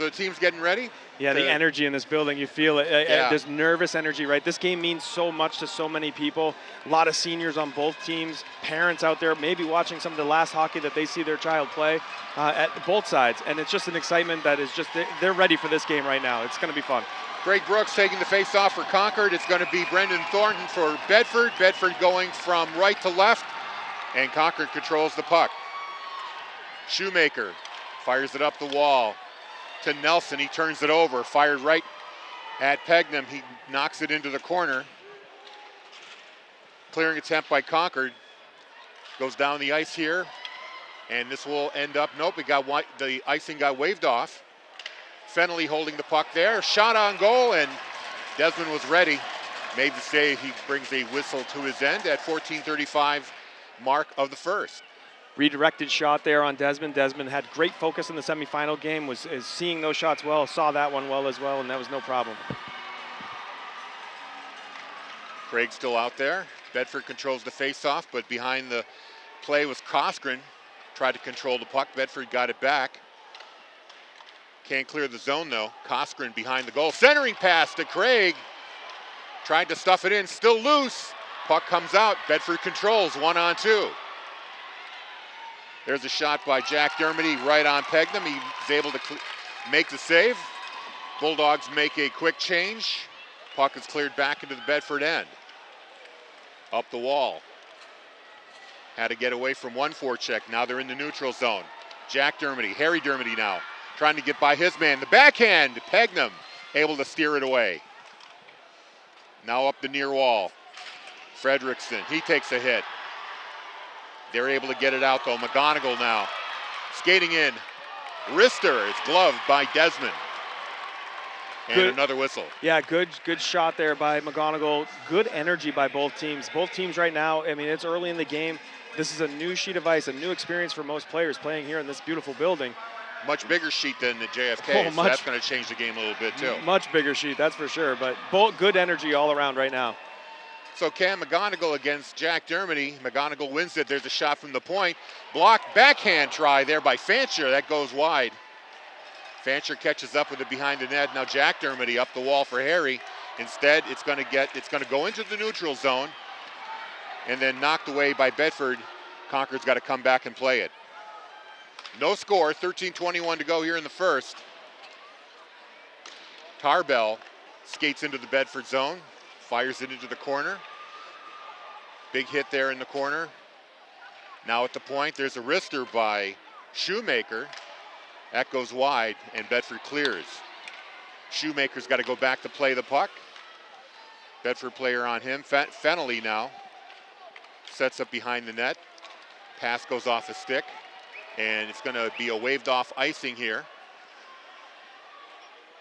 the team's getting ready. Yeah, the energy in this building, you feel it. Yeah. There's nervous energy, right? This game means so much to so many people. A lot of seniors on both teams, parents out there maybe watching some of the last hockey that they see their child play at both sides. And it's just an excitement that is just, they're ready for this game right now. It's going to be fun. Greg Brooks taking the face-off for Concord. It's going to be Brendan Thornton for Bedford. Bedford going from right to left, and Concord controls the puck. Shoemaker fires it up the wall to Nelson. He turns it over, fired right at Pegnam. He knocks it into the corner. Clearing attempt by Concord. Goes down the ice here, and this will end up, nope, the icing got waved off. Fennelly holding the puck there. Shot on goal, and Desmond was ready. Made the save. He brings a whistle to his end at 14:35 mark of the first. Redirected shot there on Desmond. Desmond had great focus in the semifinal game, is seeing those shots well, saw that one well as well, and that was no problem. Craig still out there. Bedford controls the face-off, but behind the play was Coskren. Tried to control the puck. Bedford got it back. Can't clear the zone though. Coskren behind the goal. Centering pass to Craig. Tried to stuff it in, still loose. Puck comes out. Bedford controls 1-on-2. There's a shot by Jack Dermody right on Pegnam. He's able to make the save. Bulldogs make a quick change. Puck is cleared back into the Bedford end. Up the wall. Had to get away from one forecheck. Now they're in the neutral zone. Jack Dermody, Harry Dermody now, trying to get by his man. The backhand, Pegnam able to steer it away. Now up the near wall. Fredrickson, he takes a hit. They're able to get it out though. McGonigal now skating in. Wrister is gloved by Desmond. And another whistle. Yeah, good shot there by McGonigal. Good energy by both teams. Both teams right now, I mean, it's early in the game. This is a new sheet of ice, a new experience for most players playing here in this beautiful building. Much bigger sheet than the JFK, so that's going to change the game a little bit too. Much bigger sheet, that's for sure, but both good energy all around right now. So Cam McGonigal against Jack Dermody. McGonigal wins it. There's a shot from the point. Blocked backhand try there by Fancher. That goes wide. Fancher catches up with it behind the net. Now Jack Dermody up the wall for Harry. Instead, it's going to go into the neutral zone and then knocked away by Bedford. Concord's got to come back and play it. No score, 13:21 to go here in the first. Tarbell skates into the Bedford zone, fires it into the corner. Big hit there in the corner. Now at the point, there's a wrister by Shoemaker. That goes wide, and Bedford clears. Shoemaker's got to go back to play the puck. Bedford player on him. Fennelly now sets up behind the net. Pass goes off a stick, and it's going to be a waved off icing here.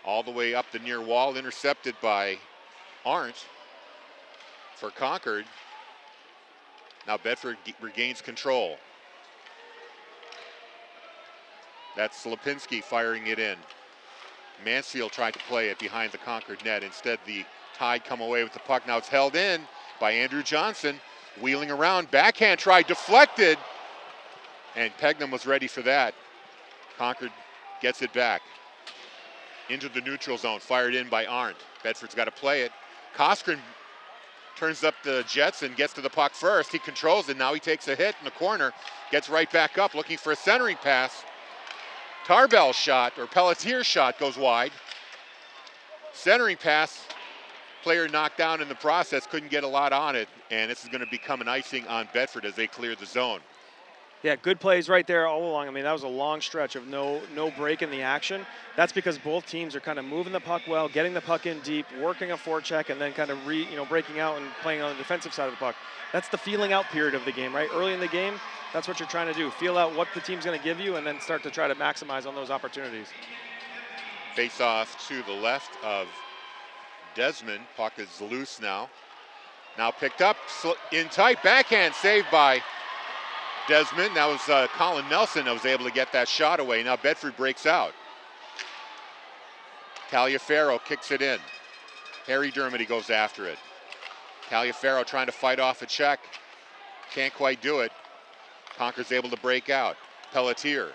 All the way up the near wall, intercepted by Arndt for Concord. Now Bedford regains control. That's Lipinski firing it in. Mansfield tried to play it behind the Concord net. Instead, the Tide come away with the puck. Now it's held in by Andrew Johnson. Wheeling around, backhand try, deflected. And Pegnam was ready for that. Concord gets it back. Into the neutral zone, fired in by Arndt. Bedford's got to play it. Coskren turns up the jets and gets to the puck first. He controls it. Now he takes a hit in the corner. Gets right back up, looking for a centering pass. Tarbell's shot, or Pelletier's shot, goes wide. Centering pass, player knocked down in the process, couldn't get a lot on it, and this is going to become an icing on Bedford as they clear the zone. Yeah, good plays right there all along. I mean, that was a long stretch of no break in the action. That's because both teams are kind of moving the puck well, getting the puck in deep, working a forecheck, and then kind of breaking out and playing on the defensive side of the puck. That's the feeling out period of the game, right? Early in the game, that's what you're trying to do. Feel out what the team's going to give you and then start to try to maximize on those opportunities. Face off to the left of Desmond. Puck is loose now. Now picked up in tight. Backhand saved by Desmond. That was Colin Nelson that was able to get that shot away. Now Bedford breaks out. Taliaferro kicks it in. Harry Dermody goes after it. Taliaferro trying to fight off a check. Can't quite do it. Concord's able to break out. Pelletier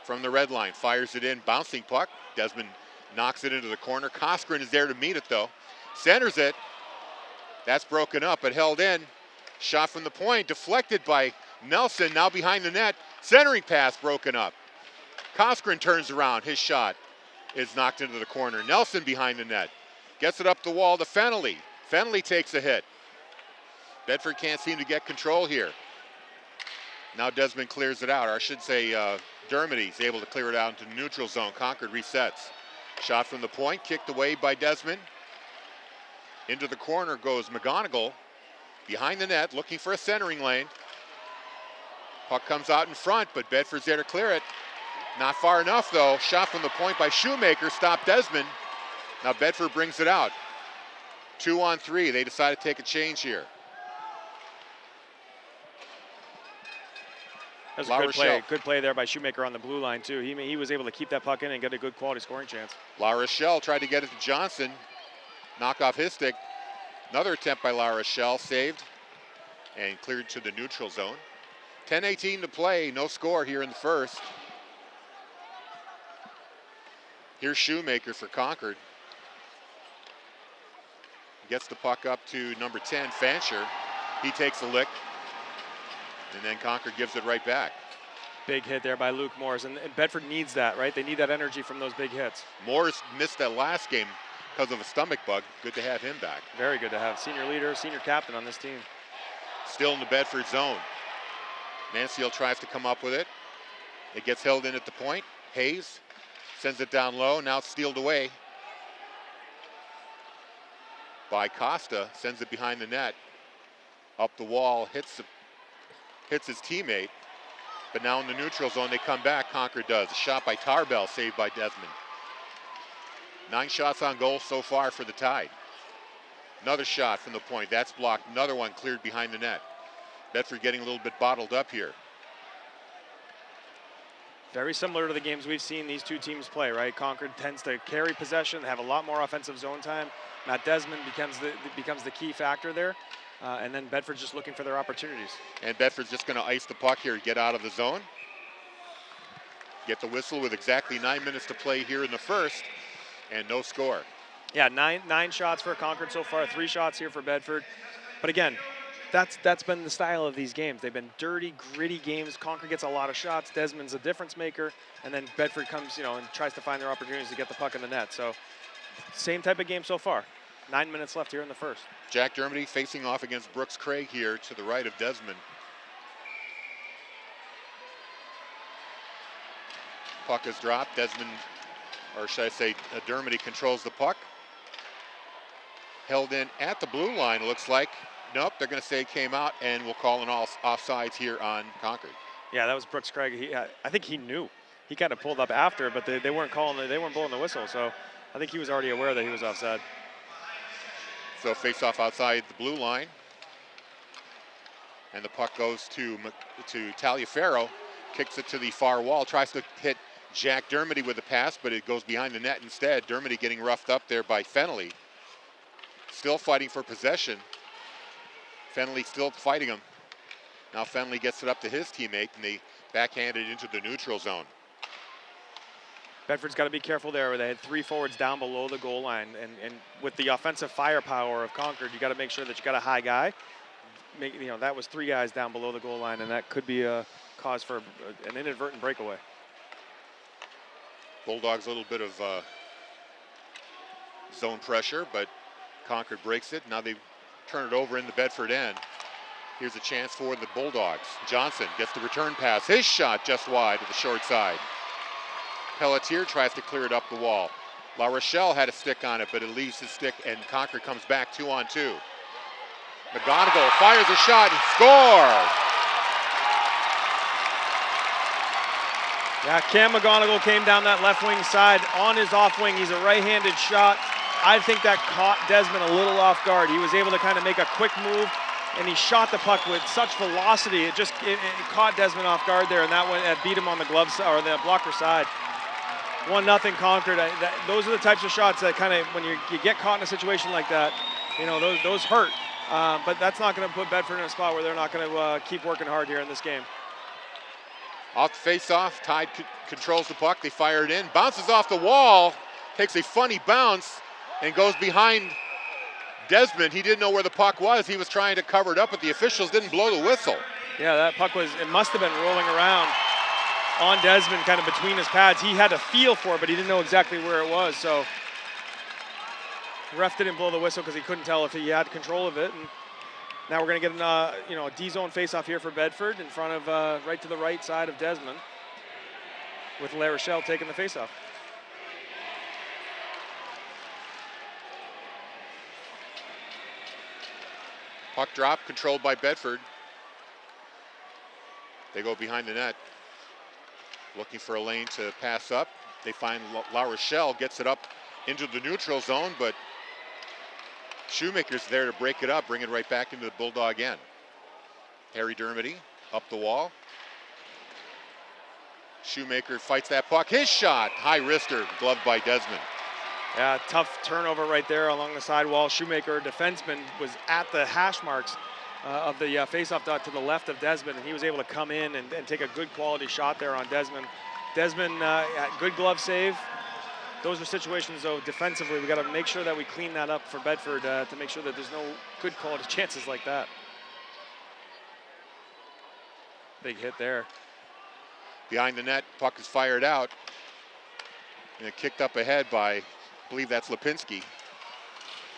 from the red line, fires it in, bouncing puck. Desmond knocks it into the corner. Coskren is there to meet it though. Centers it. That's broken up but held in. Shot from the point, deflected by Nelson, now behind the net. Centering pass broken up. Coskren turns around, his shot is knocked into the corner. Nelson behind the net. Gets it up the wall to Fennelly. Fennelly takes a hit. Bedford can't seem to get control here. Now Desmond clears it out, or I should say Dermody's able to clear it out into the neutral zone. Concord resets. Shot from the point, kicked away by Desmond. Into the corner goes McGonigal. Behind the net, looking for a centering lane. Puck comes out in front, but Bedford's there to clear it. Not far enough though. Shot from the point by Shoemaker, stopped Desmond. Now Bedford brings it out. 2-on-3, they decide to take a change here. That was a good play. Good play there by Shoemaker on the blue line too. He was able to keep that puck in and get a good quality scoring chance. La Rochelle tried to get it to Johnson. Knock off his stick. Another attempt by La Rochelle, saved and cleared to the neutral zone. 10:18 to play, no score here in the first. Here's Shoemaker for Concord. Gets the puck up to number 10, Fancher. He takes a lick. And then Concord gives it right back. Big hit there by Luke Morris, and Bedford needs that, right? They need that energy from those big hits. Morris missed that last game because of a stomach bug. Good to have him back. Very good to have. Senior leader, senior captain on this team. Still in the Bedford zone. Mansfield tries to come up with it. It gets held in at the point. Hayes sends it down low. Now it's stealed away by Costa. Sends it behind the net. Up the wall, hits his teammate. But now in the neutral zone, they come back. Concord does. A shot by Tarbell, saved by Desmond. 9 shots on goal so far for the Tide. Another shot from the point. That's blocked. Another one cleared behind the net. Bedford getting a little bit bottled up here. Very similar to the games we've seen these two teams play, right? Concord tends to carry possession, have a lot more offensive zone time. Matt Desmond becomes the key factor there. And then Bedford's just looking for their opportunities. And Bedford's just going to ice the puck here, get out of the zone. Get the whistle with exactly 9 minutes to play here in the first, and no score. Yeah, nine shots for Concord so far, 3 shots here for Bedford. But again, that's been the style of these games. They've been dirty, gritty games. Concord gets a lot of shots. Desmond's a difference maker, and then Bedford comes, and tries to find their opportunities to get the puck in the net. So, same type of game so far. 9 minutes left here in the first. Jack Dermody facing off against Brooks Craig here to the right of Desmond. Puck is dropped. Desmond, or should I say Dermody, controls the puck. Held in at the blue line, it looks like. Nope, they're going to say it came out, and we'll call an offsides here on Concord. Yeah, that was Brooks Craig. I think he knew. He kind of pulled up after, but they weren't blowing the whistle, so I think he was already aware that he was offside. So face off outside the blue line. And the puck goes to Taliaferro. Kicks it to the far wall. Tries to hit Jack Dermody with a pass, but it goes behind the net instead. Dermody getting roughed up there by Fennelly. Still fighting for possession. Fennelly still fighting him. Now Fennelly gets it up to his teammate, and they backhand it into the neutral zone. Bedford's got to be careful there where they had 3 forwards down below the goal line. And with the offensive firepower of Concord, you got to make sure that you got a high guy. That was 3 guys down below the goal line, and that could be a cause for an inadvertent breakaway. Bulldogs a little bit of zone pressure, but Concord breaks it. Now they turn it over in the Bedford end. Here's a chance for the Bulldogs. Johnson gets the return pass. His shot just wide to the short side. Pelletier tries to clear it up the wall. La Rochelle had a stick on it, but it leaves his stick, and Concord comes back 2-on-2. McGonigal fires a shot and scores! Yeah, Cam McGonigal came down that left wing side on his off wing. He's a right-handed shot. I think that caught Desmond a little off guard. He was able to kind of make a quick move, and he shot the puck with such velocity. It caught Desmond off guard there, and that beat him on the glove side, or the blocker side. 1-0 Concord. Those are the types of shots that kind of, when you get caught in a situation like that, those hurt. But that's not going to put Bedford in a spot where they're not going to keep working hard here in this game. Off the face-off, Tide controls the puck. They fire it in. Bounces off the wall, takes a funny bounce, and goes behind Desmond. He didn't know where the puck was. He was trying to cover it up, but the officials didn't blow the whistle. Yeah, that puck it must have been rolling around on Desmond, kind of between his pads. He had a feel for it, but he didn't know exactly where it was. So the ref didn't blow the whistle because he couldn't tell if he had control of it. And now we're going to get a D-zone face-off here for Bedford in front of right to the right side of Desmond, with La Rochelle taking the face-off. Puck drop controlled by Bedford. They go behind the net, looking for a lane to pass up. They find La Rochelle, gets it up into the neutral zone, but Shoemaker's there to break it up, bring it right back into the Bulldog end. Harry Dermody up the wall. Shoemaker fights that puck. His shot, high wrister, gloved by Desmond. Yeah, tough turnover right there along the sidewall. Shoemaker, defenseman, was at the hash marks of the face-off dot to the left of Desmond, and he was able to come in and take a good quality shot there on Desmond. Desmond, good glove save. Those are situations, though, defensively, we got to make sure that we clean that up for Bedford to make sure that there's no good quality chances like that. Big hit there. Behind the net, puck is fired out. And kicked up ahead by, I believe that's Lipinski.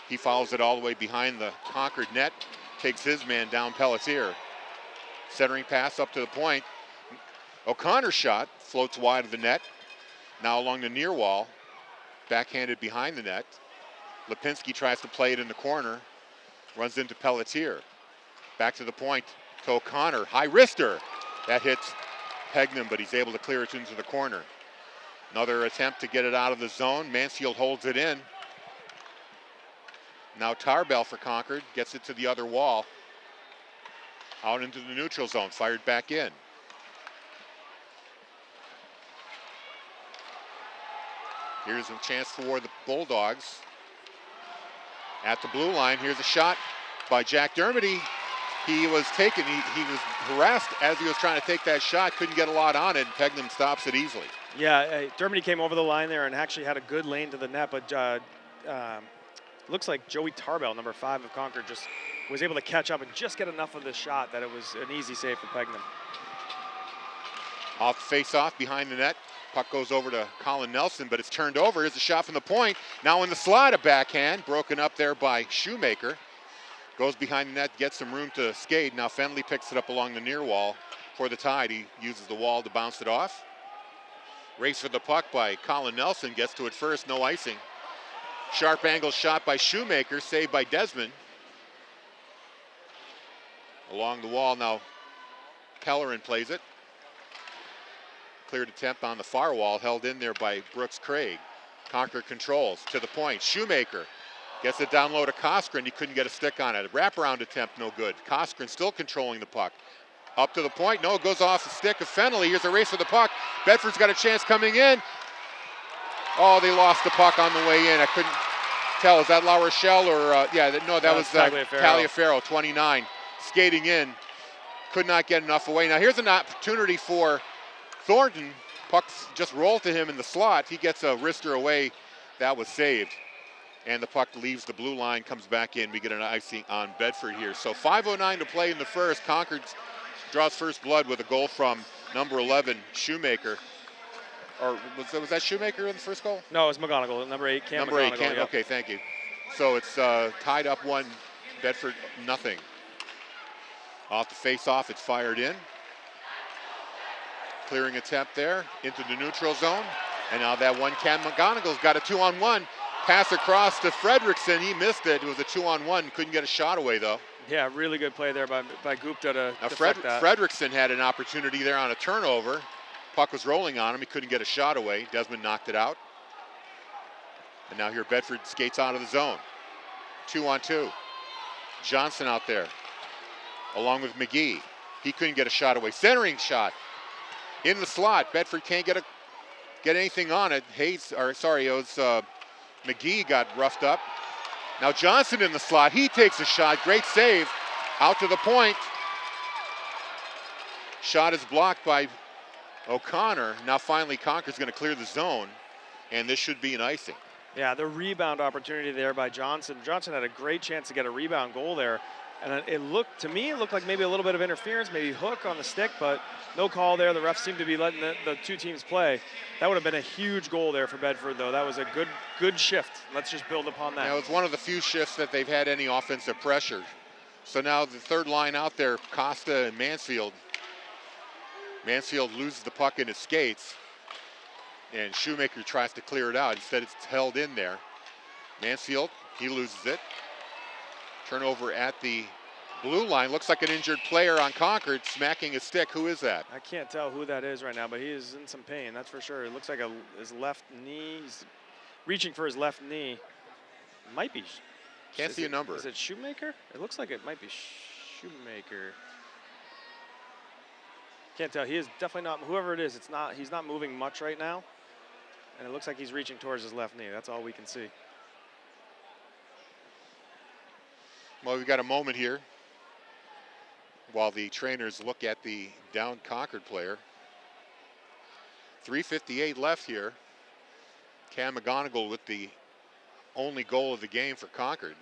He follows it all the way behind the Concord net, takes his man down Pelletier. Centering pass up to the point. O'Connor's shot floats wide of the net. Now along the near wall, backhanded behind the net. Lipinski tries to play it in the corner, runs into Pelletier. Back to the point to O'Connor, high wrister. That hits Pegnam, but he's able to clear it into the corner. Another attempt to get it out of the zone. Mansfield holds it in. Now Tarbell for Concord, gets it to the other wall. Out into the neutral zone, fired back in. Here's a chance for the Bulldogs. At the blue line, here's a shot by Jack Dermody. He was taken, he was harassed as he was trying to take that shot, couldn't get a lot on it, and Pegnam stops it easily. Yeah, Dermody came over the line there and actually had a good lane to the net, but looks like Joey Tarbell, number 5 of Concord, just was able to catch up and just get enough of this shot that it was an easy save for Pegnam. Off face-off behind the net. Puck goes over to Colin Nelson, but it's turned over. Here's a shot from the point. Now in the slot, a backhand, broken up there by Shoemaker. Goes behind the net, gets some room to skate. Now Fenley picks it up along the near wall for the Tide. He uses the wall to bounce it off. Race for the puck by Colin Nelson, gets to it first, no icing. Sharp angle shot by Shoemaker, saved by Desmond. Along the wall now, Pellerin plays it. Cleared attempt on the far wall, held in there by Brooks Craig. Concord controls to the point. Shoemaker gets it down low to Coskren. He couldn't get a stick on it. A wraparound attempt, no good. Coskren still controlling the puck. Up to the point. No, it goes off the stick of Fennelly. Here's a race for the puck. Bedford's got a chance coming in. Oh, they lost the puck on the way in. I couldn't tell. Is that La Rochelle or, that was Taliaferro, 29. Skating in. Could not get enough away. Now here's an opportunity for Thornton. Puck just rolled to him in the slot. He gets a wrister away. That was saved. And the puck leaves the blue line, comes back in. We get an icing on Bedford here. So 5:09 to play in the first. Concord draws first blood with a goal from number 11, Shoemaker. Or was that Shoemaker in the first goal? No, it was McGonigal, number 8, Cam Number 8, McGonigal, Cam, yeah. okay, thank you. So it's tied up 1, Bedford nothing. Off the face-off, it's fired in. Clearing attempt there into the neutral zone. And now that one, Cam McGonigal's got a 2-on-1. Pass across to Fredrickson. He missed it. It was a 2-on-1. Couldn't get a shot away, though. Yeah, really good play there by Gupta to now deflect that. Fredrickson had an opportunity there on a turnover. Puck was rolling on him. He couldn't get a shot away. Desmond knocked it out. And now here Bedford skates out of the zone. 2-on-2. Johnson out there along with McGee. He couldn't get a shot away. Centering shot in the slot. Bedford can't get anything on it. McGee got roughed up. Now Johnson in the slot. He takes a shot. Great save. Out to the point. Shot is blocked by O'Connor. Now finally Concord's going to clear the zone, and this should be an icing. Yeah, the rebound opportunity there by Johnson. Johnson had a great chance to get a rebound goal there. And it looked like maybe a little bit of interference, maybe hook on the stick, but no call there. The refs seemed to be letting the two teams play. That would have been a huge goal there for Bedford, though. That was a good shift. Let's just build upon that. Now, it's one of the few shifts that they've had any offensive pressure. So now the third line out there, Costa and Mansfield. Mansfield loses the puck in his skates, and Shoemaker tries to clear it out. Instead, it's held in there. Mansfield, he loses it. Turnover at the blue line. Looks like an injured player on Concord smacking his stick. Who is that? I can't tell who that is right now, but he is in some pain, that's for sure. It looks like his left knee. He's reaching for his left knee. Might be. Can't see a number. Is it Shoemaker? It looks like it might be Shoemaker. Can't tell. He is definitely not. Whoever it is, he's not moving much right now, and it looks like he's reaching towards his left knee. That's all we can see. Well, we've got a moment here while the trainers look at the downed Concord player. 3:58 left here. Cam McGonigal with the only goal of the game for Concord.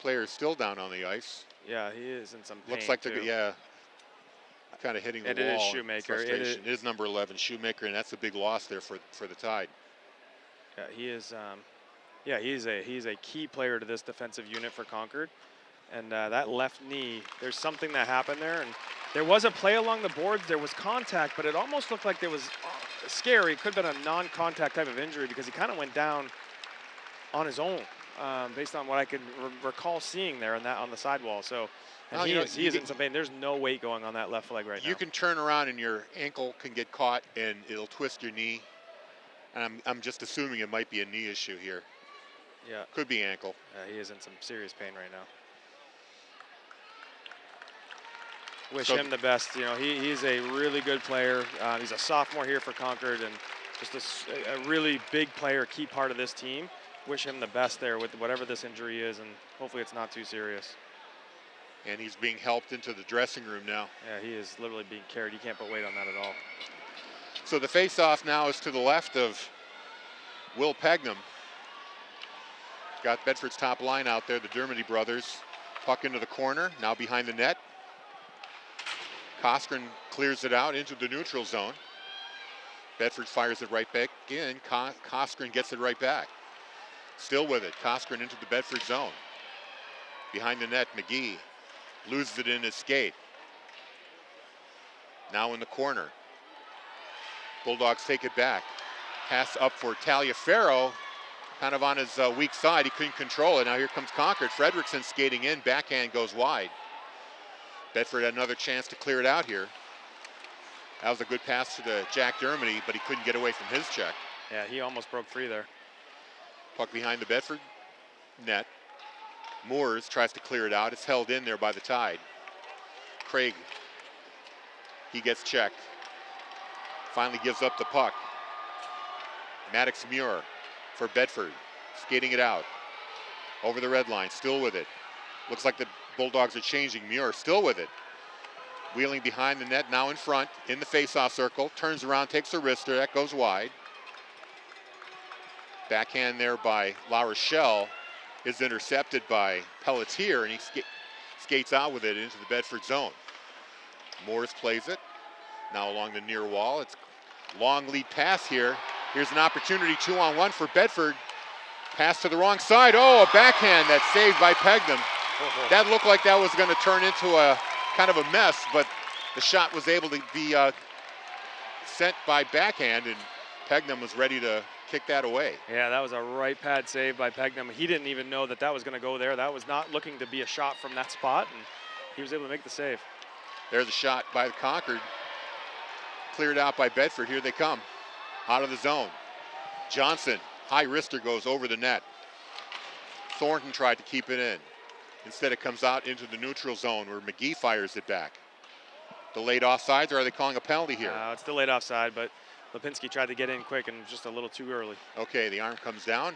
Player is still down on the ice. Yeah, he is in some pain. Looks like too. kind of hitting the wall. It is Shoemaker. It is number 11, Shoemaker, and that's a big loss there for the Tide. Yeah, he is. He's a key player to this defensive unit for Concord, and that left knee. There's something that happened there, and there was a play along the boards. There was contact, but it almost looked like there was scary. It could have been a non-contact type of injury because he kind of went down on his own, based on what I could recall seeing there on the sidewall. So, and he is in some pain. There's no weight going on that left leg right now. You can turn around and your ankle can get caught and it'll twist your knee. And I'm just assuming it might be a knee issue here. Yeah. Could be ankle. He is in some serious pain right now. Wish him the best. You know, he's a really good player. He's a sophomore here for Concord and just a really big player, key part of this team. Wish him the best there with whatever this injury is, and hopefully it's not too serious. And he's being helped into the dressing room now. Yeah, he is literally being carried. You can't put weight on that at all. So the face-off now is to the left of Will Pegnam. Got Bedford's top line out there, the Dermody brothers. Puck into the corner, now behind the net. Coskren clears it out into the neutral zone. Bedford fires it right back in. Coskren gets it right back. Still with it, Coskren into the Bedford zone. Behind the net, McGee loses it in his skate. Now in the corner. Bulldogs take it back. Pass up for Taliaferro, kind of on his weak side. He couldn't control it. Now here comes Concord. Fredrickson skating in, backhand goes wide. Bedford had another chance to clear it out here. That was a good pass to Jack Dermody, but he couldn't get away from his check. Yeah, he almost broke free there. Puck behind the Bedford net. Moores tries to clear it out. It's held in there by the Tide. Craig, he gets checked. Finally gives up the puck. Maddox Muir for Bedford, skating it out. Over the red line, still with it. Looks like the Bulldogs are changing. Muir still with it. Wheeling behind the net, now in front, in the face-off circle. Turns around, takes a wrister, that goes wide. Backhand there by La Rochelle is intercepted by Pelletier, and he skates out with it into the Bedford zone. Morris plays it, now along the near wall. It's long lead pass here. Here's an opportunity, 2-on-1 for Bedford. Pass to the wrong side. Oh, a backhand that's saved by Pegnam. That looked like that was going to turn into a kind of a mess, but the shot was able to be sent by backhand, and Pegnam was ready to kick that away. Yeah, that was a right pad save by Pegnam. He didn't even know that was going to go there. That was not looking to be a shot from that spot, and he was able to make the save. There's a shot by Concord. Cleared out by Bedford. Here they come. Out of the zone. Johnson, high wrister, goes over the net. Thornton tried to keep it in. Instead, it comes out into the neutral zone where McGee fires it back. Delayed offsides, or are they calling a penalty here? It's delayed offside, but Lipinski tried to get in quick and just a little too early. Okay, the arm comes down.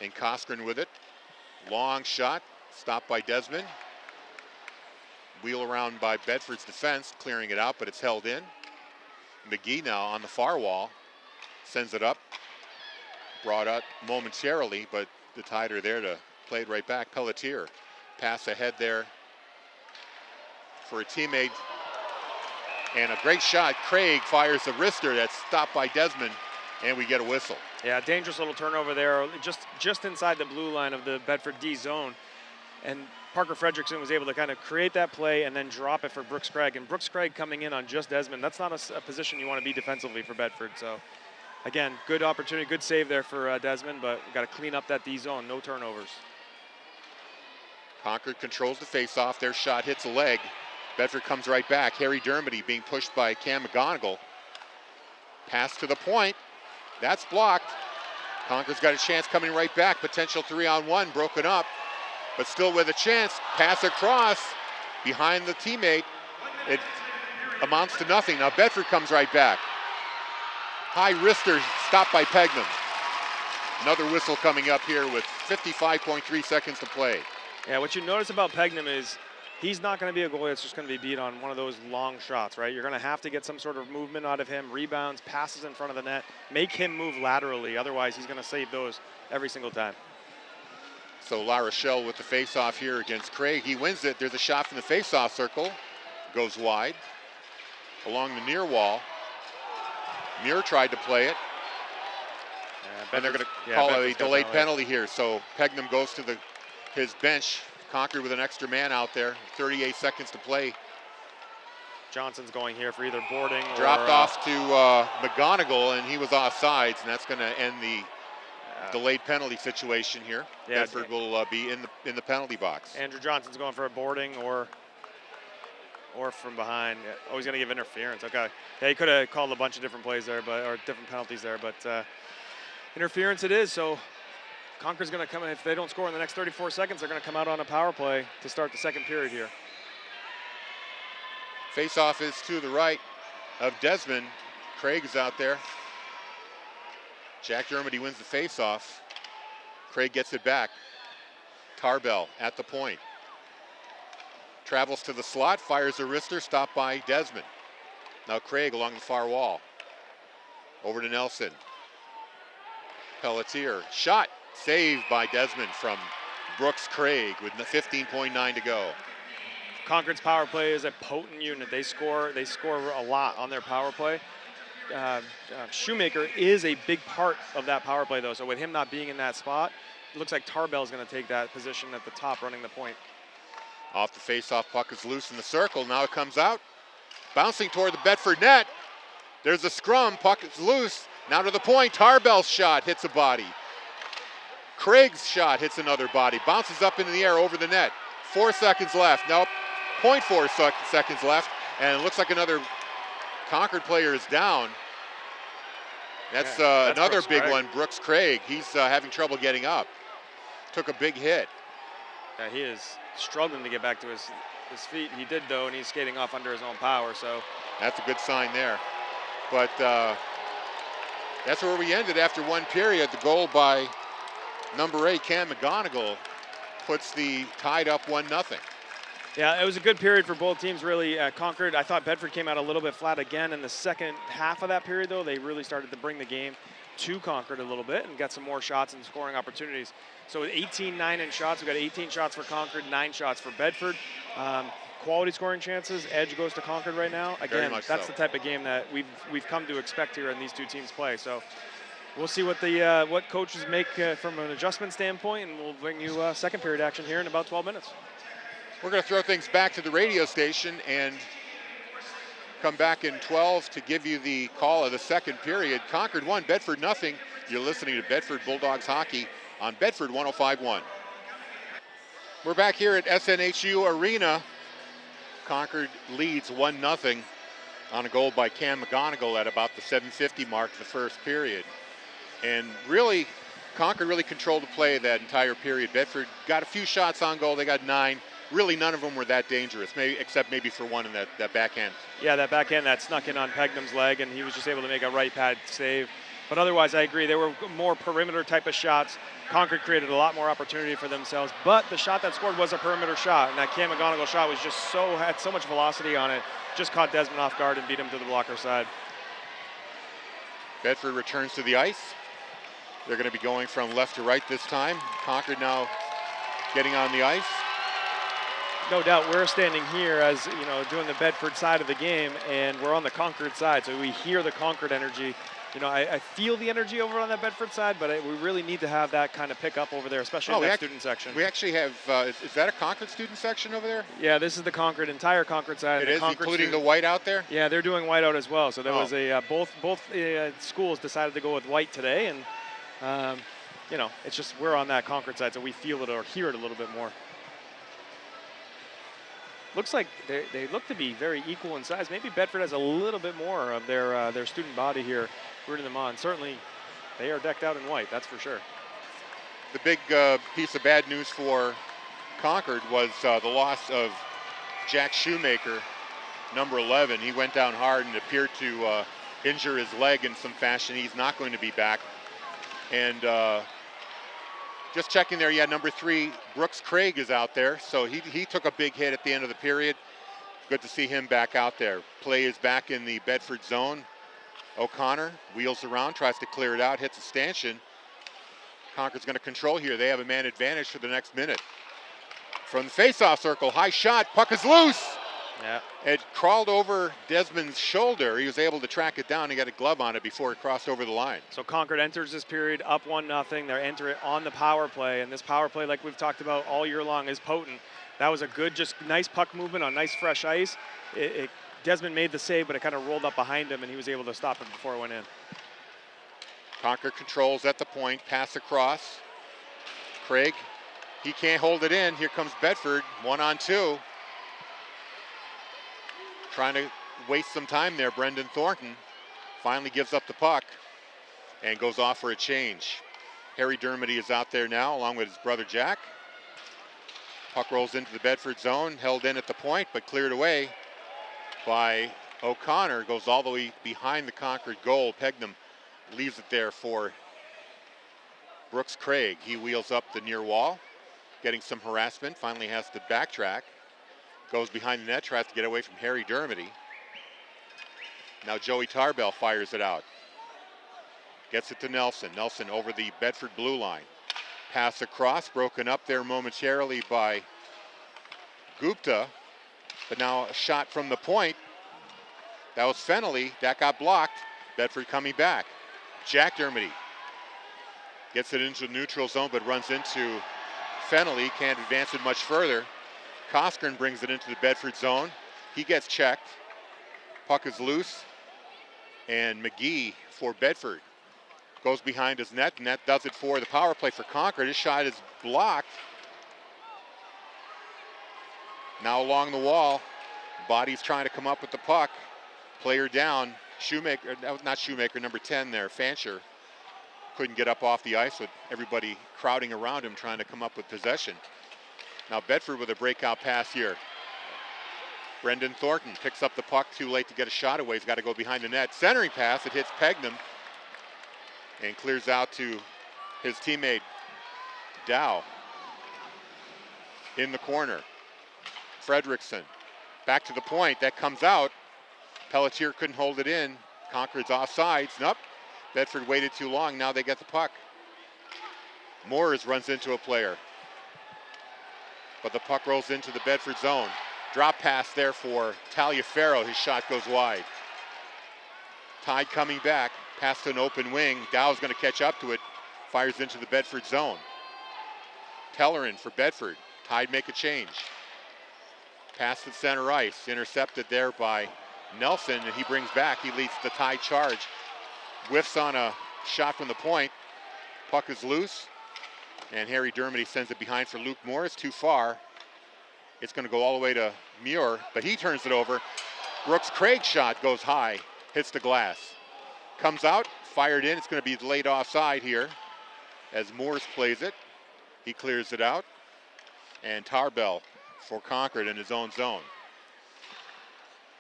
And Coskren with it. Long shot, stopped by Desmond. Wheel around by Bedford's defense, clearing it out, but it's held in. McGee now on the far wall, sends it up, brought up momentarily, but the Tide are there to play it right back. Pelletier, pass ahead there for a teammate, and a great shot. Craig fires the wrister that's stopped by Desmond, and we get a whistle. Yeah, dangerous little turnover there, just inside the blue line of the Bedford D zone. And Parker Fredrickson was able to kind of create that play and then drop it for Brooks Craig. And Brooks Craig coming in on just Desmond, that's not a position you want to be defensively for Bedford. So, again, good opportunity, good save there for Desmond, but we've got to clean up that D zone, no turnovers. Concord controls the faceoff. Their shot hits a leg. Bedford comes right back. Harry Dermody being pushed by Cam McGonigal. Pass to the point. That's blocked. Concord's got a chance coming right back. Potential 3-on-1 broken up, but still with a chance. Pass across behind the teammate. It amounts to nothing. Now Bedford comes right back. High wrister stopped by Pegnam. Another whistle coming up here with 55.3 seconds to play. Yeah, what you notice about Pegnam is he's not going to be a goalie that's just going to be beat on one of those long shots, right? You're going to have to get some sort of movement out of him, rebounds, passes in front of the net, make him move laterally. Otherwise, he's going to save those every single time. So La Rochelle with the face-off here against Craig. He wins it. There's a shot from the face-off circle. Goes wide along the near wall. Muir tried to play it. And they're going to call a delayed penalty here. So Pegnam goes to his bench. Concord with an extra man out there. 38 seconds to play. Johnson's going here for either boarding or... Dropped off to McGonigal, and he was offsides, and that's going to end the delayed penalty situation here. Yeah, Bedford will be in the penalty box. Andrew Johnson's going for a boarding or from behind. Oh, he's going to give interference. Okay. Yeah, he could have called a bunch of different plays there, or different penalties there, but interference it is. So Concord's going to come in. If they don't score in the next 34 seconds, they're going to come out on a power play to start the second period here. Face-off is to the right of Desmond. Craig is out there. Jack Dermody wins the face-off. Craig gets it back. Tarbell at the point. Travels to the slot, fires a wrister, stopped by Desmond. Now Craig along the far wall. Over to Nelson. Pelletier, shot, saved by Desmond from Brooks Craig with 15.9 to go. Concord's power play is a potent unit. They score a lot on their power play. Shoemaker is a big part of that power play, though. So with him not being in that spot, it looks like Tarbell is going to take that position at the top, running the point. Off the face-off, puck is loose in the circle. Now it comes out, bouncing toward the Bedford net. There's a scrum, puck is loose. Now to the point, Tarbell's shot hits a body. Craig's shot hits another body, bounces up into the air over the net. 4 seconds left. Nope, 0.4 seconds left, and it looks like another Concord player is down. That's another big one, Brooks Craig. He's having trouble getting up. Took a big hit. Yeah, he is struggling to get back to his feet. He did, though, and he's skating off under his own power. So that's a good sign there. But that's where we ended after one period. The goal by number 8, Cam McGonigal, puts the Tide up 1-0. Yeah, it was a good period for both teams, really. Concord, I thought Bedford came out a little bit flat again in the second half of that period, though. They really started to bring the game to Concord a little bit and got some more shots and scoring opportunities. So with 18-9 in shots, we got 18 shots for Concord, 9 shots for Bedford. Quality scoring chances, edge goes to Concord right now. Again, that's the type of game that we've come to expect here in these two teams play. So we'll see what what coaches make from an adjustment standpoint, and we'll bring you second period action here in about 12 minutes. We're going to throw things back to the radio station and come back in 12 to give you the call of the second period. Concord 1, Bedford nothing. You're listening to Bedford Bulldogs Hockey on Bedford 105.1. We're back here at SNHU Arena. Concord leads 1-0 on a goal by Cam McGonigal at about the 7:50 mark of the first period. And really, Concord really controlled the play that entire period. Bedford got a few shots on goal. They got 9. Really, none of them were that dangerous, except maybe for one in that backhand. Yeah, that backhand that snuck in on Pegnam's leg, and he was just able to make a right pad save. But otherwise, I agree. There were more perimeter type of shots. Concord created a lot more opportunity for themselves. But the shot that scored was a perimeter shot, and that Cam McGonigal shot was just had so much velocity on it. Just caught Desmond off guard and beat him to the blocker side. Bedford returns to the ice. They're going to be going from left to right this time. Concord now getting on the ice. No doubt we're standing here as, doing the Bedford side of the game, and we're on the Concord side, so we hear the Concord energy. I feel the energy over on that Bedford side, but we really need to have that kind of pick up over there, especially in that student section. We actually have, is that a Concord student section over there? Yeah, this is the entire Concord side. It is, including the white out there? Yeah, they're doing white out as well. So there was both schools decided to go with white today, and it's just we're on that Concord side, so we feel it or hear it a little bit more. Looks like they look to be very equal in size. Maybe Bedford has a little bit more of their student body here, rooting them on. Certainly, they are decked out in white, that's for sure. The big piece of bad news for Concord was the loss of Jack Shoemaker, number 11. He went down hard and appeared to injure his leg in some fashion. He's not going to be back. And just checking there, yeah, number 3, Brooks Craig is out there. So he took a big hit at the end of the period. Good to see him back out there. Play is back in the Bedford zone. O'Connor wheels around, tries to clear it out, hits a stanchion. Concord's going to control here. They have a man advantage for the next minute. From the face-off circle, high shot, puck is loose. Yeah. It crawled over Desmond's shoulder. He was able to track it down. He got a glove on it before it crossed over the line. So Concord enters this period up 1-0. They're entering on the power play, and this power play, like we've talked about all year long, is potent. That was a good, just nice puck movement on nice fresh ice. Desmond made the save, but it kind of rolled up behind him, and he was able to stop it before it went in. Concord controls at the point, pass across. Craig, he can't hold it in. Here comes Bedford, 1-on-2. Trying to waste some time there. Brendan Thornton finally gives up the puck and goes off for a change. Harry Dermody is out there now along with his brother Jack. Puck rolls into the Bedford zone, held in at the point, but cleared away by O'Connor. Goes all the way behind the Concord goal. Pegnam leaves it there for Brooks Craig. He wheels up the near wall, getting some harassment, finally has to backtrack. Goes behind the net, tries to get away from Harry Dermody. Now Joey Tarbell fires it out. Gets it to Nelson. Nelson over the Bedford blue line. Pass across, broken up there momentarily by Gupta. But now a shot from the point. That was Fennelly. That got blocked. Bedford coming back. Jack Dermody gets it into the neutral zone, but runs into Fennelly. Can't advance it much further. Coskern brings it into the Bedford zone. He gets checked. Puck is loose. And McGee for Bedford goes behind his net, and that does it for the power play for Concord. His shot is blocked. Now along the wall, Body's trying to come up with the puck. Player down. Shoemaker, that was not Shoemaker, number 10 there, Fancher. Couldn't get up off the ice with everybody crowding around him trying to come up with possession. Now Bedford with a breakout pass here. Brendan Thornton picks up the puck, too late to get a shot away. He's got to go behind the net. Centering pass, it hits Pegnam and clears out to his teammate Dow. In the corner, Fredrickson back to the point. That comes out. Pelletier couldn't hold it in. Concord's offsides. Nope. Bedford waited too long. Now they get the puck. Moores runs into a player. But the puck rolls into the Bedford zone. Drop pass there for Taliaferro. His shot goes wide. Tide coming back. Pass to an open wing. Dow's going to catch up to it. Fires into the Bedford zone. Tellerin for Bedford. Tide make a change. Pass to center ice. Intercepted there by Nelson, and he brings back. He leads the Tide charge. Whiffs on a shot from the point. Puck is loose. And Harry Dermody sends it behind for Luke Morris. Too far. It's going to go all the way to Muir, but he turns it over. Brooks Craig's shot goes high, hits the glass. Comes out, fired in. It's going to be laid offside here as Morris plays it. He clears it out. And Tarbell for Concord in his own zone.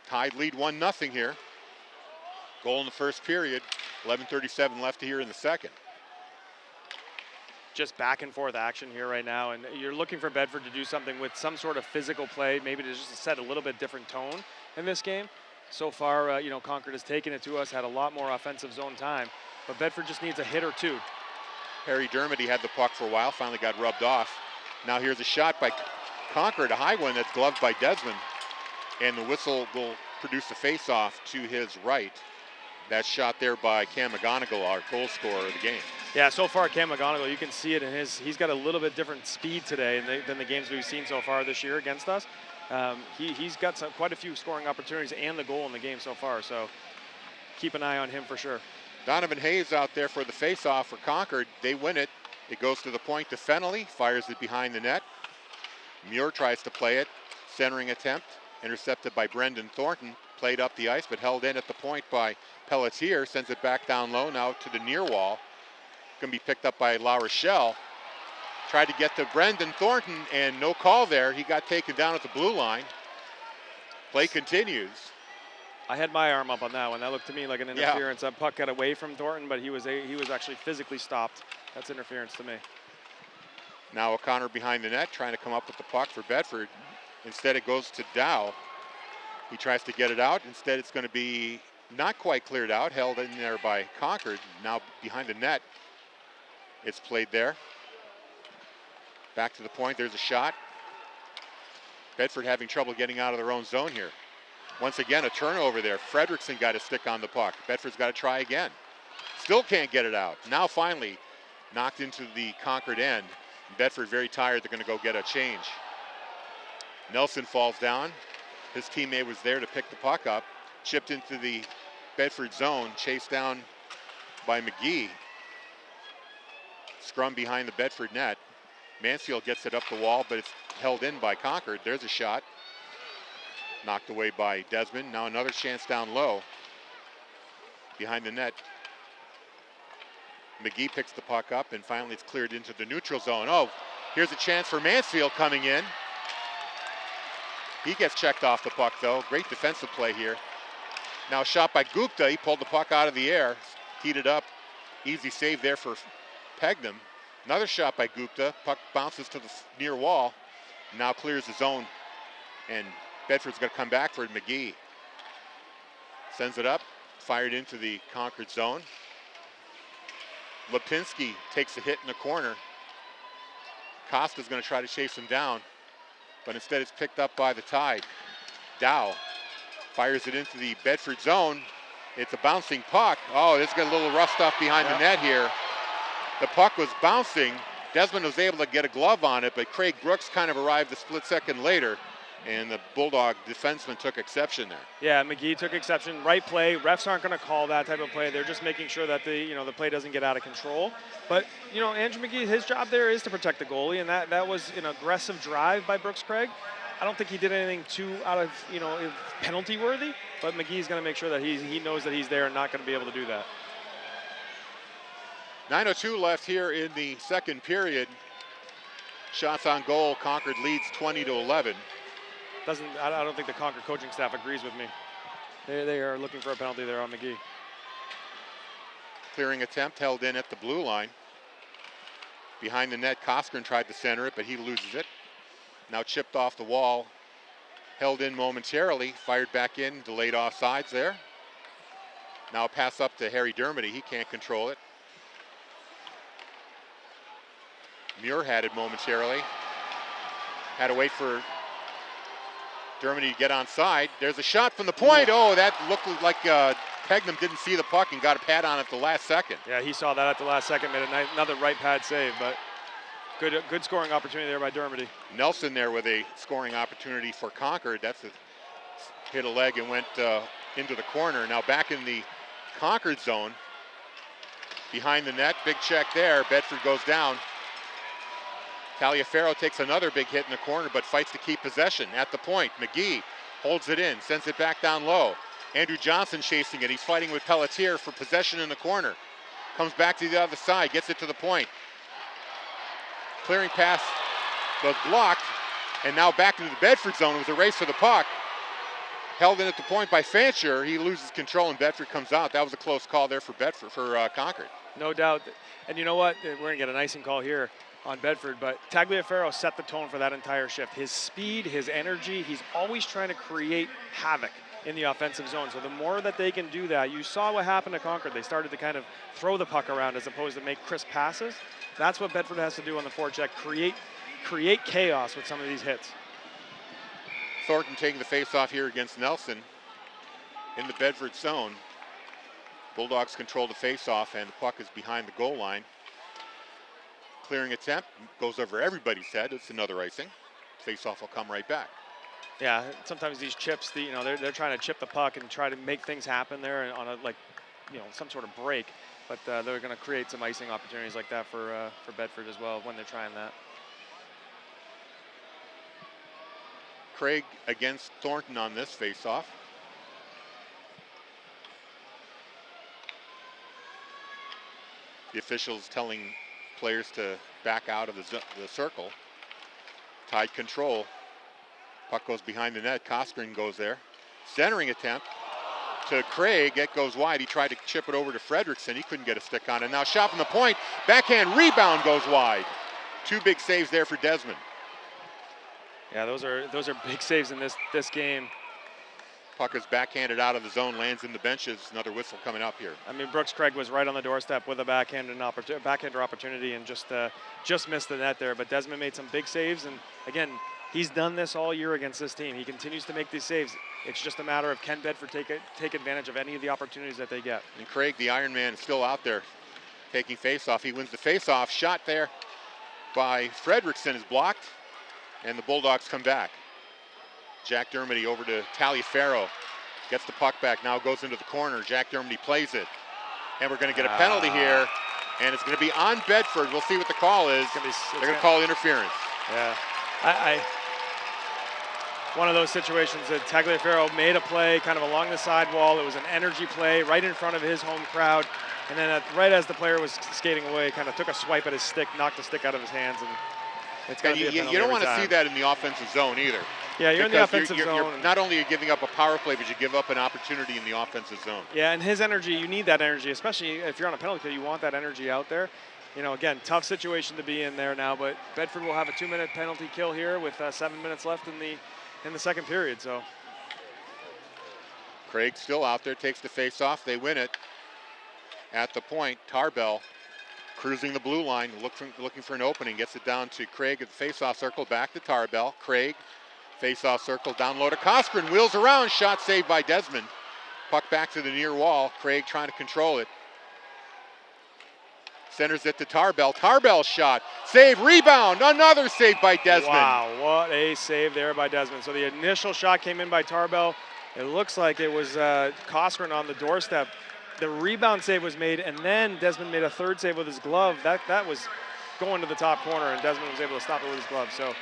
Tide lead 1-0 here. Goal in the first period. 11:37 left here in the second. Just back and forth action here right now, and you're looking for Bedford to do something with some sort of physical play, maybe to just set a little bit different tone in this game. So far, Concord has taken it to us, had a lot more offensive zone time, but Bedford just needs a hit or two. Harry Dermody had the puck for a while, finally got rubbed off. Now here's a shot by Concord, a high one that's gloved by Desmond, and the whistle will produce a face-off to his right. That shot there by Cam McGonigal, our goal scorer of the game. Yeah, so far Cam McGonigal, you can see it in he's got a little bit different speed today than the games we've seen so far this year against us. He's got quite a few scoring opportunities and the goal in the game so far, so keep an eye on him for sure. Donovan Hayes out there for the face-off for Concord. They win it. It goes to the point to Fennelly, fires it behind the net. Muir tries to play it, centering attempt, intercepted by Brendan Thornton, played up the ice but held in at the point by Pelletier, sends it back down low now to the near wall. Going to be picked up by La Rochelle. Tried to get to Brendan Thornton and no call there. He got taken down at the blue line. Play continues. I had my arm up on that one. That looked to me like an interference. That puck got away from Thornton, but he was actually physically stopped. That's interference to me. Now O'Connor behind the net trying to come up with the puck for Bedford. Instead it goes to Dow. He tries to get it out. Instead it's going to be not quite cleared out, held in there by Concord. Now behind the net, it's played there. Back to the point, there's a shot. Bedford having trouble getting out of their own zone here. Once again, a turnover there. Fredrickson got a stick on the puck. Bedford's got to try again. Still can't get it out. Now finally knocked into the Concord end. Bedford very tired, they're going to go get a change. Nelson falls down. His teammate was there to pick the puck up. Chipped into the Bedford zone, chased down by McGee. Scrum behind the Bedford net. Mansfield gets it up the wall, but it's held in by Concord. There's a shot. Knocked away by Desmond. Now another chance down low. Behind the net. McGee picks the puck up, and finally it's cleared into the neutral zone. Oh, here's a chance for Mansfield coming in. He gets checked off the puck, though. Great defensive play here. Now a shot by Gupta. He pulled the puck out of the air, teed it up. Easy save there for Pegnam. Another shot by Gupta. Puck bounces to the near wall. Now clears the zone, and Bedford's going to come back for it. McGee sends it up, fired into the Concord zone. Lipinski takes a hit in the corner. Costa's going to try to chase him down, but instead it's picked up by the Tide. Dow fires it into the Bedford zone. It's a bouncing puck. Oh, this got a little rough stuff behind the net here. The puck was bouncing. Desmond was able to get a glove on it, but Craig Brooks kind of arrived a split second later, and the Bulldog defenseman took exception there. Yeah, McGee took exception. Right play. Refs aren't going to call that type of play. They're just making sure that the play doesn't get out of control. But Andrew McGee, his job there is to protect the goalie, and that was an aggressive drive by Brooks Craig. I don't think he did anything too out of penalty worthy, but McGee's going to make sure that he knows that he's there and not going to be able to do that. 9:02 left here in the second period. Shots on goal. Concord leads 20-11. I don't think the Concord coaching staff agrees with me. They are looking for a penalty there on McGee. Clearing attempt held in at the blue line. Behind the net, Coskren tried to center it, but he loses it. Now chipped off the wall, held in momentarily, fired back in, delayed offsides there. Now a pass up to Harry Dermody. He can't control it. Muir had it momentarily. Had to wait for Dermody to get onside. There's a shot from the point. Oh, that looked like Pegnam didn't see the puck and got a pad on it at the last second. Yeah, he saw that at the last second, made another right pad save, but good scoring opportunity there by Dermody. Nelson there with a scoring opportunity for Concord. Hit a leg and went into the corner. Now back in the Concord zone. Behind the net, big check there. Bedford goes down. Taliaferro takes another big hit in the corner, but fights to keep possession at the point. McGee holds it in, sends it back down low. Andrew Johnson chasing it. He's fighting with Pelletier for possession in the corner. Comes back to the other side, gets it to the point. Clearing pass was blocked, and now back into the Bedford zone. It was a race for the puck. held in at the point by Fancher. He loses control and Bedford comes out. That was a close call there for Bedford, for Concord. No doubt. And you know what? We're going to get an icing call here on Bedford, but Tagliaferro set the tone for that entire shift. His speed, his energy, he's always trying to create havoc in the offensive zone. So the more that they can do that, you saw what happened to Concord. They started to kind of throw the puck around as opposed to make crisp passes. That's what Bedford has to do on the forecheck, create chaos with some of these hits. Thornton taking the face-off here against Nelson in the Bedford zone. Bulldogs control the face-off, and the puck is behind the goal line. Clearing attempt, goes over everybody's head. It's another icing. Face-off will come right back. Yeah, sometimes these chips, they're trying to chip the puck and try to make things happen there on some sort of break. But they're going to create some icing opportunities like that for Bedford as well when they're trying that. Craig against Thornton on this face-off. The officials telling players to back out of the circle. Tied control. Puck goes behind the net. Coskren goes there. Centering attempt to Craig. It goes wide. He tried to chip it over to Fredrickson. He couldn't get a stick on it. Now shot from the point. Backhand rebound goes wide. Two big saves there for Desmond. Yeah, those are big saves in this game. Puck is backhanded out of the zone, lands in the benches. Another whistle coming up here. I mean, Brooks Craig was right on the doorstep with a backhander opportunity and just missed the net there. But Desmond made some big saves, and again, he's done this all year against this team. He continues to make these saves. It's just a matter of can Bedford take advantage of any of the opportunities that they get. And Craig, the Iron Man, is still out there taking face-off. He wins the face-off. Shot there by Fredrickson is blocked, and the Bulldogs come back. Jack Dermody over to Taliaferro. Gets the puck back, now goes into the corner. Jack Dermody plays it. And we're going to get a penalty here. And it's going to be on Bedford. We'll see what the call is. They're going to call interference. Yeah. One of those situations that Tagliaferro made a play kind of along the sidewall. It was an energy play right in front of his home crowd. And then right as the player was skating away, kind of took a swipe at his stick, knocked the stick out of his hands. And it's going to be a penalty. You don't want to every see that in the offensive zone either. Yeah, you're in the offensive zone. You're not only giving up a power play, but you give up an opportunity in the offensive zone. Yeah, and his energy, you need that energy, especially if you're on a penalty kill. You want that energy out there. Again, tough situation to be in there now, but Bedford will have a 2-minute penalty kill here with 7 minutes left in the second period. So Craig still out there, takes the face-off. They win it at the point. Tarbell cruising the blue line, looking for an opening, gets it down to Craig at the face-off circle, back to Tarbell. Craig, face-off circle, down low to Coskren, wheels around, shot saved by Desmond. Puck back to the near wall. Craig trying to control it. Centers it to Tarbell. Tarbell's shot, save, rebound, another save by Desmond. Wow, what a save there by Desmond. So the initial shot came in by Tarbell. It looks like it was Coskren on the doorstep. The rebound save was made, and then Desmond made a third save with his glove. That was going to the top corner, and Desmond was able to stop it with his glove. So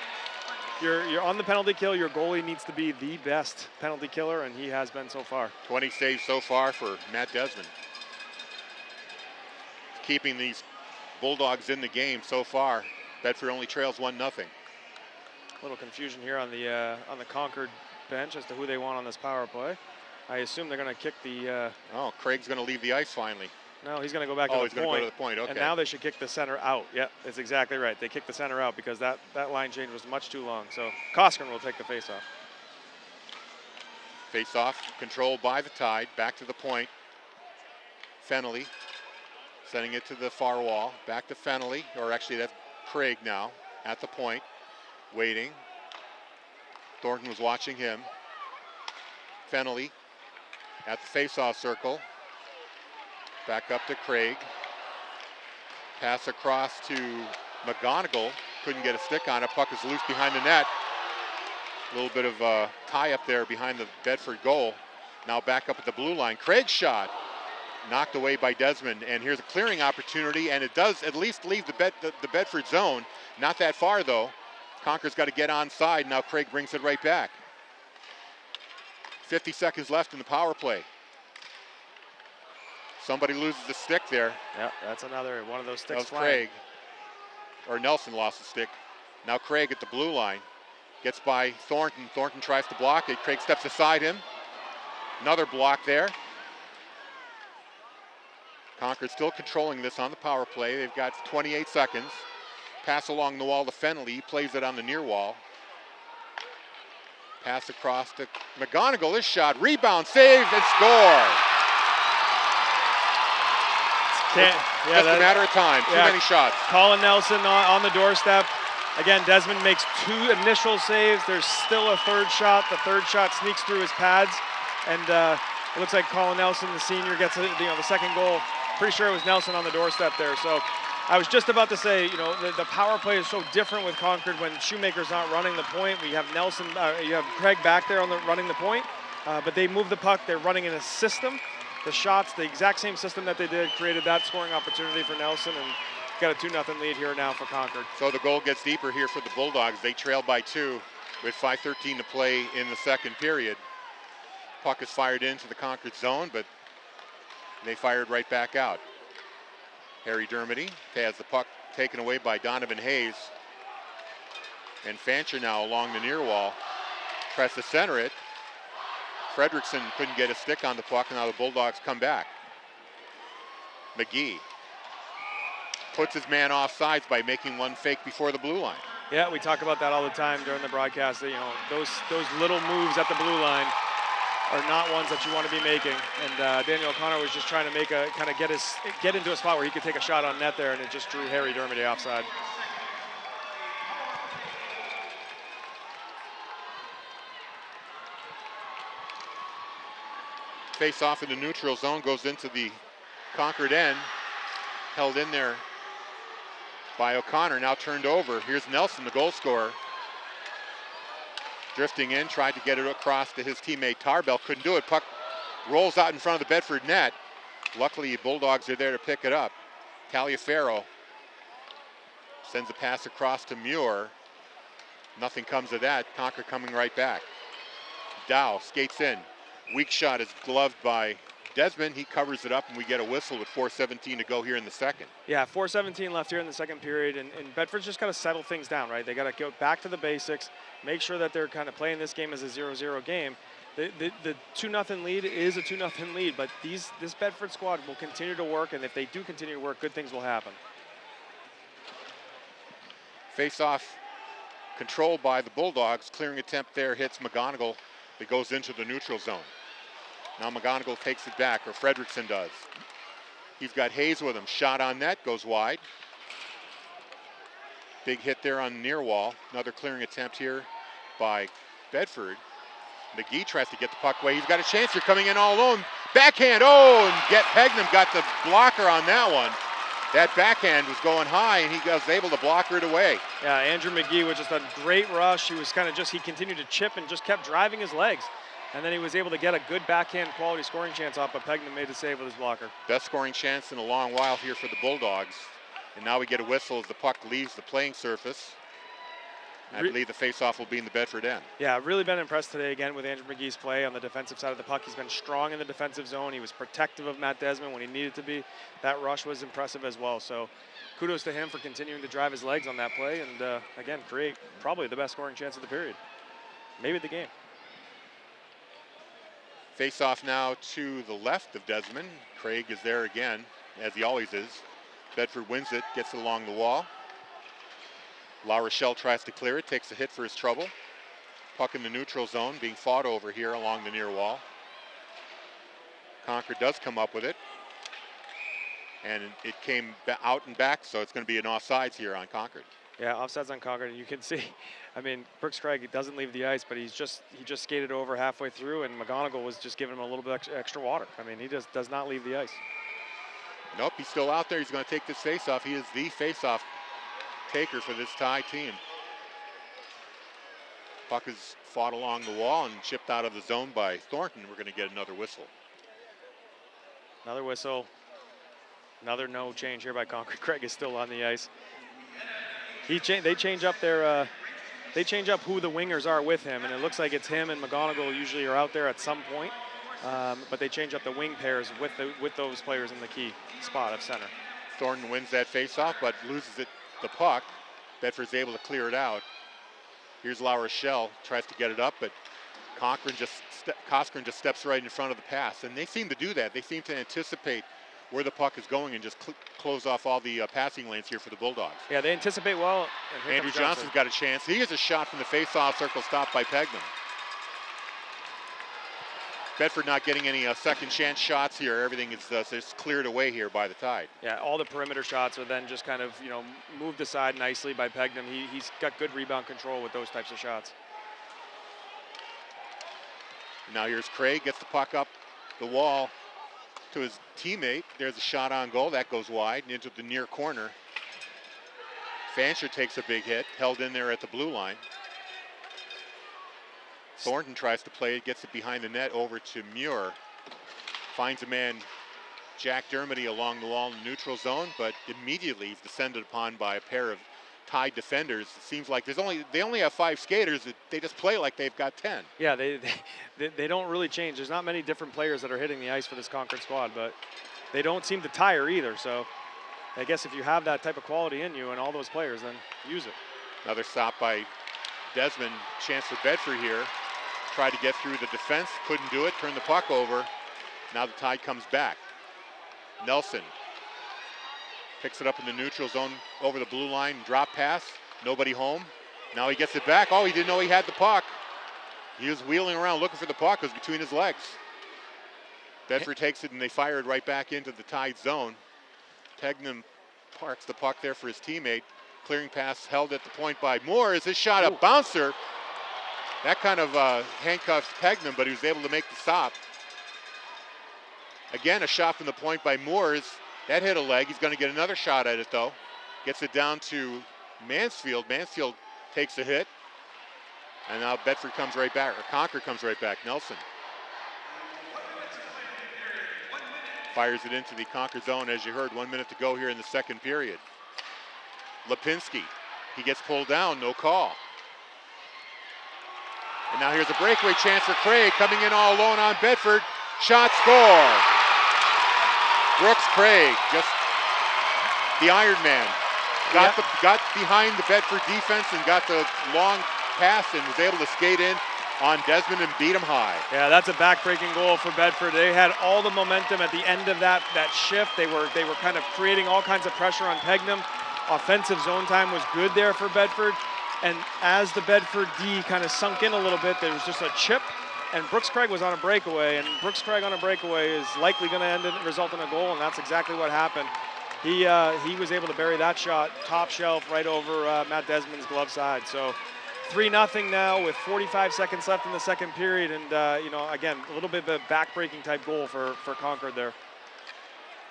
you're on the penalty kill. Your goalie needs to be the best penalty killer, and he has been so far. 20 saves so far for Matt Desmond. Keeping these Bulldogs in the game so far. Bedford only trails 1-0. A little confusion here on the Concord bench as to who they want on this power play. I assume they're going to kick the... Craig's going to leave the ice finally. No, he's going to go back to the point. Oh, he's going to go to the point, okay. And now they should kick the center out. Yep, that's exactly right. They kicked the center out because that line change was much too long. So Coskren will take the face-off. Face-off controlled by the Tide. Back to the point. Fennelly sending it to the far wall. Back to Fennelly, or actually that's Craig now at the point. Waiting. Thornton was watching him. Fennelly at the face-off circle. Back up to Craig. Pass across to McGonigal. Couldn't get a stick on it. Puck is loose behind the net. A little bit of a tie up there behind the Bedford goal. Now back up at the blue line. Craig's shot knocked away by Desmond. And here's a clearing opportunity, and it does at least leave the Bedford zone. Not that far, though. Concord's got to get onside. Now Craig brings it right back. 50 seconds left in the power play. Somebody loses the stick there. Yeah, that's another one of those sticks. That was Craig. Or Nelson lost the stick. Now Craig at the blue line. Gets by Thornton. Thornton tries to block it. Craig steps aside him. Another block there. Concord still controlling this on the power play. They've got 28 seconds. Pass along the wall to Fenley. He plays it on the near wall. Pass across to McGonigal. This shot, rebound, save, and score. Just a matter of time. Too many shots. Colin Nelson on the doorstep. Again, Desmond makes 2 initial saves. There's still a third shot. The third shot sneaks through his pads, and it looks like Colin Nelson, the senior, gets the second goal. Pretty sure it was Nelson on the doorstep there. So I was just about to say, the power play is so different with Concord when Shoemaker's not running the point. We have Nelson, you have Craig back there running the point, but they move the puck. They're running in a system. The shots, the exact same system that they did, created that scoring opportunity for Nelson, and got a 2-0 lead here now for Concord. So the goal gets deeper here for the Bulldogs. They trail by 2 with 5:13 to play in the second period. Puck is fired into the Concord zone, but they fired right back out. Harry Dermody has the puck taken away by Donovan Hayes. And Fancher now along the near wall. Tries to center it. Fredrickson couldn't get a stick on the puck, and now the Bulldogs come back. McGee puts his man off sides by making one fake before the blue line. Yeah, we talk about that all the time during the broadcast. Those little moves at the blue line are not ones that you want to be making. And Daniel O'Connor was just trying to make get into a spot where he could take a shot on net there, and it just drew Harry Dermody offside. Face off in the neutral zone, goes into the Concord end. Held in there by O'Connor, now turned over. Here's Nelson, the goal scorer. Drifting in, tried to get it across to his teammate Tarbell, couldn't do it. Puck rolls out in front of the Bedford net. Luckily, Bulldogs are there to pick it up. Taliaferro sends a pass across to Muir. Nothing comes of that. Concord coming right back. Dow skates in. Weak shot is gloved by Desmond. He covers it up, and we get a whistle with 4:17 to go here in the second. Yeah, 4:17 left here in the second period, and Bedford's just got to settle things down, right? They got to go back to the basics, make sure that they're kind of playing this game as a 0-0 game. The 2-0 lead is a 2-0 lead, but this Bedford squad will continue to work, and if they do continue to work, good things will happen. Face-off controlled by the Bulldogs. Clearing attempt there hits McGonigal. It goes into the neutral zone. Now McGonigal takes it back, or Fredrickson does. He's got Hayes with him. Shot on net, goes wide. Big hit there on the near wall. Another clearing attempt here by Bedford. McGee tries to get the puck away. He's got a chance. You're coming in all alone. Backhand, and Pegnam got the blocker on that one. That backhand was going high, and he was able to blocker it away. Yeah, Andrew McGee with just a great rush. He was he continued to chip and just kept driving his legs. And then he was able to get a good backhand quality scoring chance off, but Pegnam made the save with his blocker. Best scoring chance in a long while here for the Bulldogs. And now we get a whistle as the puck leaves the playing surface. I believe the face-off will be in the Bedford end. Yeah, really been impressed today again with Andrew McGee's play on the defensive side of the puck. He's been strong in the defensive zone. He was protective of Matt Desmond when he needed to be. That rush was impressive as well. So kudos to him for continuing to drive his legs on that play and, again, create probably the best scoring chance of the period. Maybe the game. Face-off now to the left of Desmond. Craig is there again, as he always is. Bedford wins it, gets it along the wall. La Rochelle tries to clear it, takes a hit for his trouble. Puck in the neutral zone, being fought over here along the near wall. Concord does come up with it. And it came out and back, so it's going to be an offsides here on Concord. Yeah, offsides on Concord, and you can see, Brooks Craig doesn't leave the ice, but he just skated over halfway through, and McGonigal was just giving him a little bit extra water. He just does not leave the ice. Nope, he's still out there. He's going to take this face-off. He is the face-off taker for this tie team. Puck is fought along the wall and chipped out of the zone by Thornton. We're going to get another whistle. Another whistle. Another no change here by Concord. Craig is still on the ice. They change up who the wingers are with him, and it looks like it's him and McGonigal usually are out there at some point. But they change up the wing pairs with those players in the key spot of center. Thornton wins that faceoff, but loses the puck. Bedford's able to clear it out. Here's La Rochelle, tries to get it up, but Cochran just steps right in front of the pass, and they seem to do that. They seem to anticipate where the puck is going and just close off all the passing lanes here for the Bulldogs. Yeah, they anticipate well. Andrew Johnson's got a chance. He has a shot from the face-off circle, stopped by Pegnam. Bedford not getting any second chance shots here. Everything is just cleared away here by the Tide. Yeah, all the perimeter shots are then just kind of, moved aside nicely by Pegnam. He's got good rebound control with those types of shots. Now here's Craig, gets the puck up the wall to his teammate. There's a shot on goal. That goes wide and into the near corner. Fancher takes a big hit, held in there at the blue line. Thornton tries to play it, gets it behind the net over to Muir. Finds a man, Jack Dermody, along the wall in the neutral zone, but immediately he's descended upon by a pair of Tide defenders. It seems like they only have 5 skaters. They just play like they've got 10. Yeah, they don't really change. There's not many different players that are hitting the ice for this Concord squad, but they don't seem to tire either. So I guess if you have that type of quality in you and all those players, then use it. Another stop by Desmond. Chance for Bedford here. Tried to get through the defense, couldn't do it, turned the puck over. Now the Tide comes back. Nelson picks it up in the neutral zone over the blue line, drop pass, nobody home. Now he gets it back. Oh, he didn't know he had the puck. He was wheeling around looking for the puck. It was between his legs. Bedford takes it and they fire it right back into the Tide zone. Pegnam parks the puck there for his teammate. Clearing pass held at the point by Moore. Is his shot a bouncer? That kind of handcuffs Pegnam, but he was able to make the stop. Again, a shot from the point by Moores. That hit a leg. He's going to get another shot at it, though. Gets it down to Mansfield. Mansfield takes a hit. And now Bedford comes right back, or Concord comes right back. Nelson fires it into the Concord zone. As you heard, 1 minute to go here in the second period. Lipinski, he gets pulled down, no call. And now here's a breakaway chance for Craig, coming in all alone on Bedford. Shot, score. Brooks Craig, just the Iron Man. Got behind the Bedford defense and got the long pass and was able to skate in on Desmond and beat him high. Yeah, that's a back-breaking goal for Bedford. They had all the momentum at the end of that shift. They were kind of creating all kinds of pressure on Pegnam. Offensive zone time was good there for Bedford. And as the Bedford D kind of sunk in a little bit, there was just a chip, and Brooks Craig was on a breakaway, and Brooks Craig on a breakaway is likely going to result in a goal, and that's exactly what happened. He was able to bury that shot top shelf right over Matt Desmond's glove side. So 3-0 now with 45 seconds left in the second period, and again, a little bit of a back-breaking type goal for Concord there.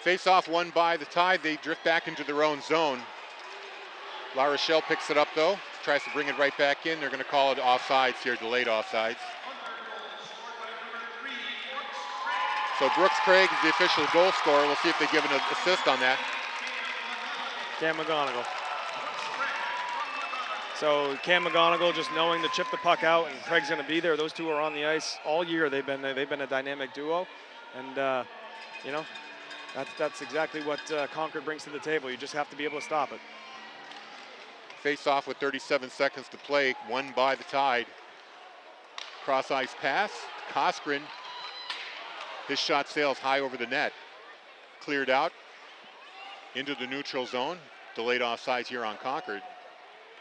Face-off won by the Tide. They drift back into their own zone. La Rochelle picks it up, though. Tries to bring it right back in. They're going to call it offsides here, delayed offsides. So Brooks Craig is the official goal scorer. We'll see if they give an assist on that. Cam McGonigal. So Cam McGonigal just knowing to chip the puck out, and Craig's going to be there. Those two are on the ice all year. They've been a dynamic duo, and that's exactly what Concord brings to the table. You just have to be able to stop it. Face off with 37 seconds to play, won by the Tide. Cross ice pass, Coskren. His shot sails high over the net. Cleared out into the neutral zone. Delayed offsides here on Concord.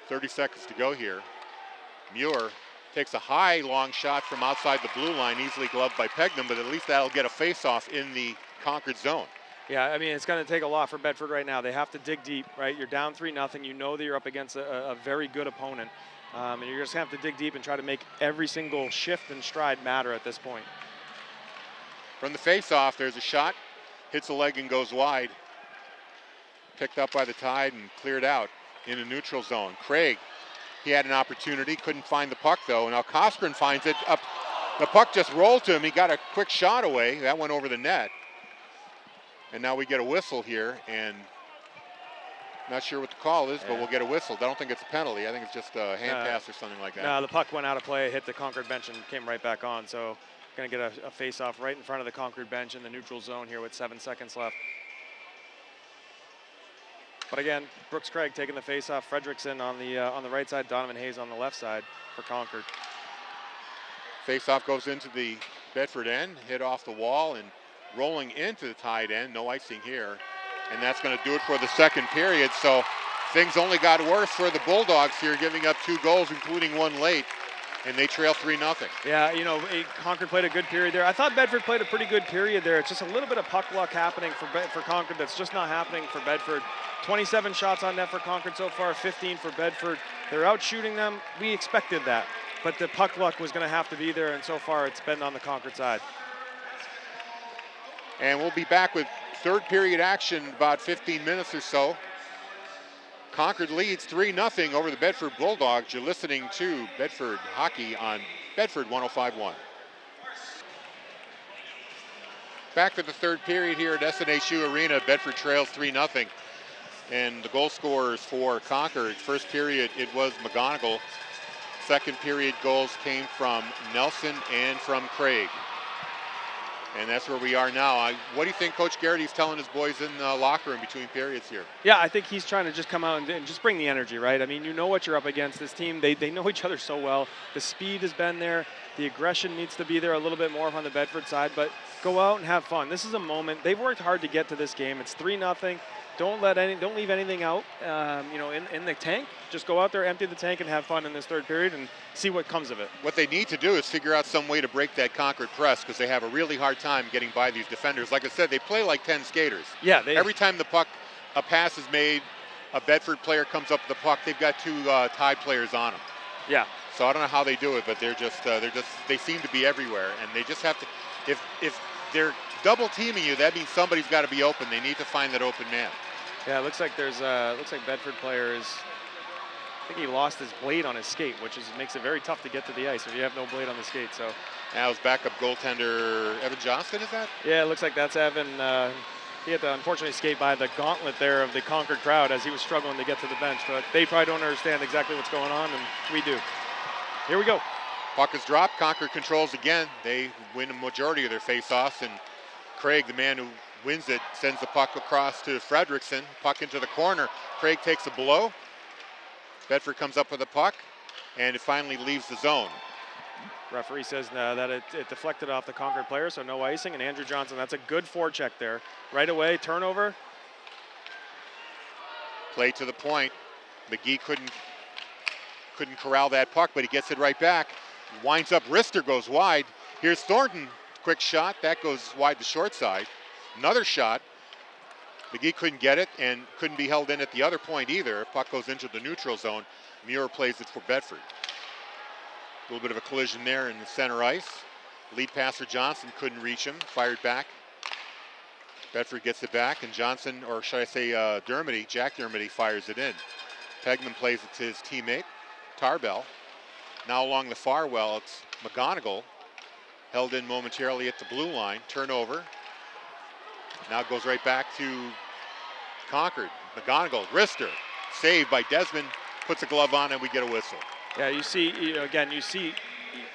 30 seconds to go here. Muir takes a high long shot from outside the blue line, easily gloved by Pegnam, but at least that'll get a face off in the Concord zone. Yeah, I mean, it's going to take a lot for Bedford right now. They have to dig deep, right? You're down 3-0. You know that you're up against a very good opponent. And you're just going to have to dig deep and try to make every single shift and stride matter at this point. From the face-off, there's a shot. Hits a leg and goes wide. Picked up by the Tide and cleared out in a neutral zone. Craig, he had an opportunity. Couldn't find the puck, though. Now Coskren finds it up. The puck just rolled to him. He got a quick shot away. That went over the net. And now we get a whistle here, and not sure what the call is, but we'll get a whistle. I don't think it's a penalty. I think it's just a hand pass or something like that. No, the puck went out of play, hit the Concord bench, and came right back on. So going to get a face-off right in front of the Concord bench in the neutral zone here with 7 seconds left. But again, Brooks Craig taking the face-off. Fredrickson on the right side, Donovan Hayes on the left side for Concord. Face-off goes into the Bedford end, hit off the wall and rolling into the Tide end. No icing here. And that's going to do it for the second period. So things only got worse for the Bulldogs here, giving up 2 goals, including one late. And they trail 3-0. Yeah, Concord played a good period there. I thought Bedford played a pretty good period there. It's just a little bit of puck luck happening for Concord that's just not happening for Bedford. 27 shots on net for Concord so far, 15 for Bedford. They're out shooting them. We expected that, but the puck luck was going to have to be there, and so far it's been on the Concord side. And we'll be back with third period action in about 15 minutes or so. Concord leads 3-0 over the Bedford Bulldogs. You're listening to Bedford Hockey on Bedford 105.1. Back for the third period here at SNHU Arena. Bedford trails 3-0. And the goal scorers for Concord, first period it was McGonigal. Second period goals came from Nelson and from Craig. And that's where we are now. What do you think Coach Garrity's telling his boys in the locker room between periods here? Yeah, I think he's trying to just come out and just bring the energy, right? I mean, you know what you're up against. This team, they know each other so well. The speed has been there. The aggression needs to be there a little bit more on the Bedford side, but go out and have fun. This is a moment. They've worked hard to get to this game. It's 3-0. Don't leave anything out, in the tank. Just go out there, empty the tank, and have fun in this third period and see what comes of it. What they need to do is figure out some way to break that Concord press because they have a really hard time getting by these defenders. Like I said, they play like 10 skaters. Yeah. Every time a pass is made, a Bedford player comes up to the puck, they've got 2 Tide players on them. Yeah. So I don't know how they do it, but they seem to be everywhere, and they just have to. If they're double teaming you, that means somebody's got to be open. They need to find that open man. Yeah, it looks like Bedford player is. I think he lost his blade on his skate, which makes it very tough to get to the ice if you have no blade on the skate. So. Now his backup goaltender Evan Johnston, is that? Yeah, it looks like that's Evan. He had to unfortunately skate by the gauntlet there of the Concord crowd as he was struggling to get to the bench. But they probably don't understand exactly what's going on, and we do. Here we go. Puck is dropped. Concord controls again. They win a majority of their face-offs, and Craig, the man who wins it, sends the puck across to Fredrickson. Puck into the corner. Craig takes a blow. Bedford comes up with the puck, and it finally leaves the zone. Referee says that it deflected off the Concord player, so no icing. And Andrew Johnson, that's a good forecheck there. Right away, turnover. Play to the point. McGee couldn't corral that puck, but he gets it right back. Winds up, wrister goes wide. Here's Thornton, quick shot. That goes wide to short side. Another shot. McGee couldn't get it and couldn't be held in at the other point either. Puck goes into the neutral zone. Muir plays it for Bedford. A little bit of a collision there in the center ice. Lead passer Johnson couldn't reach him, fired back. Bedford gets it back, and Johnson, or should I say Dermody, Jack Dermody fires it in. Pegman plays it to his teammate, Tarbell. Now along the far well, it's McGonigal, held in momentarily at the blue line, turnover. Now goes right back to Concord. McGonigal, wrister, saved by Desmond, puts a glove on, and we get a whistle. Yeah, you see,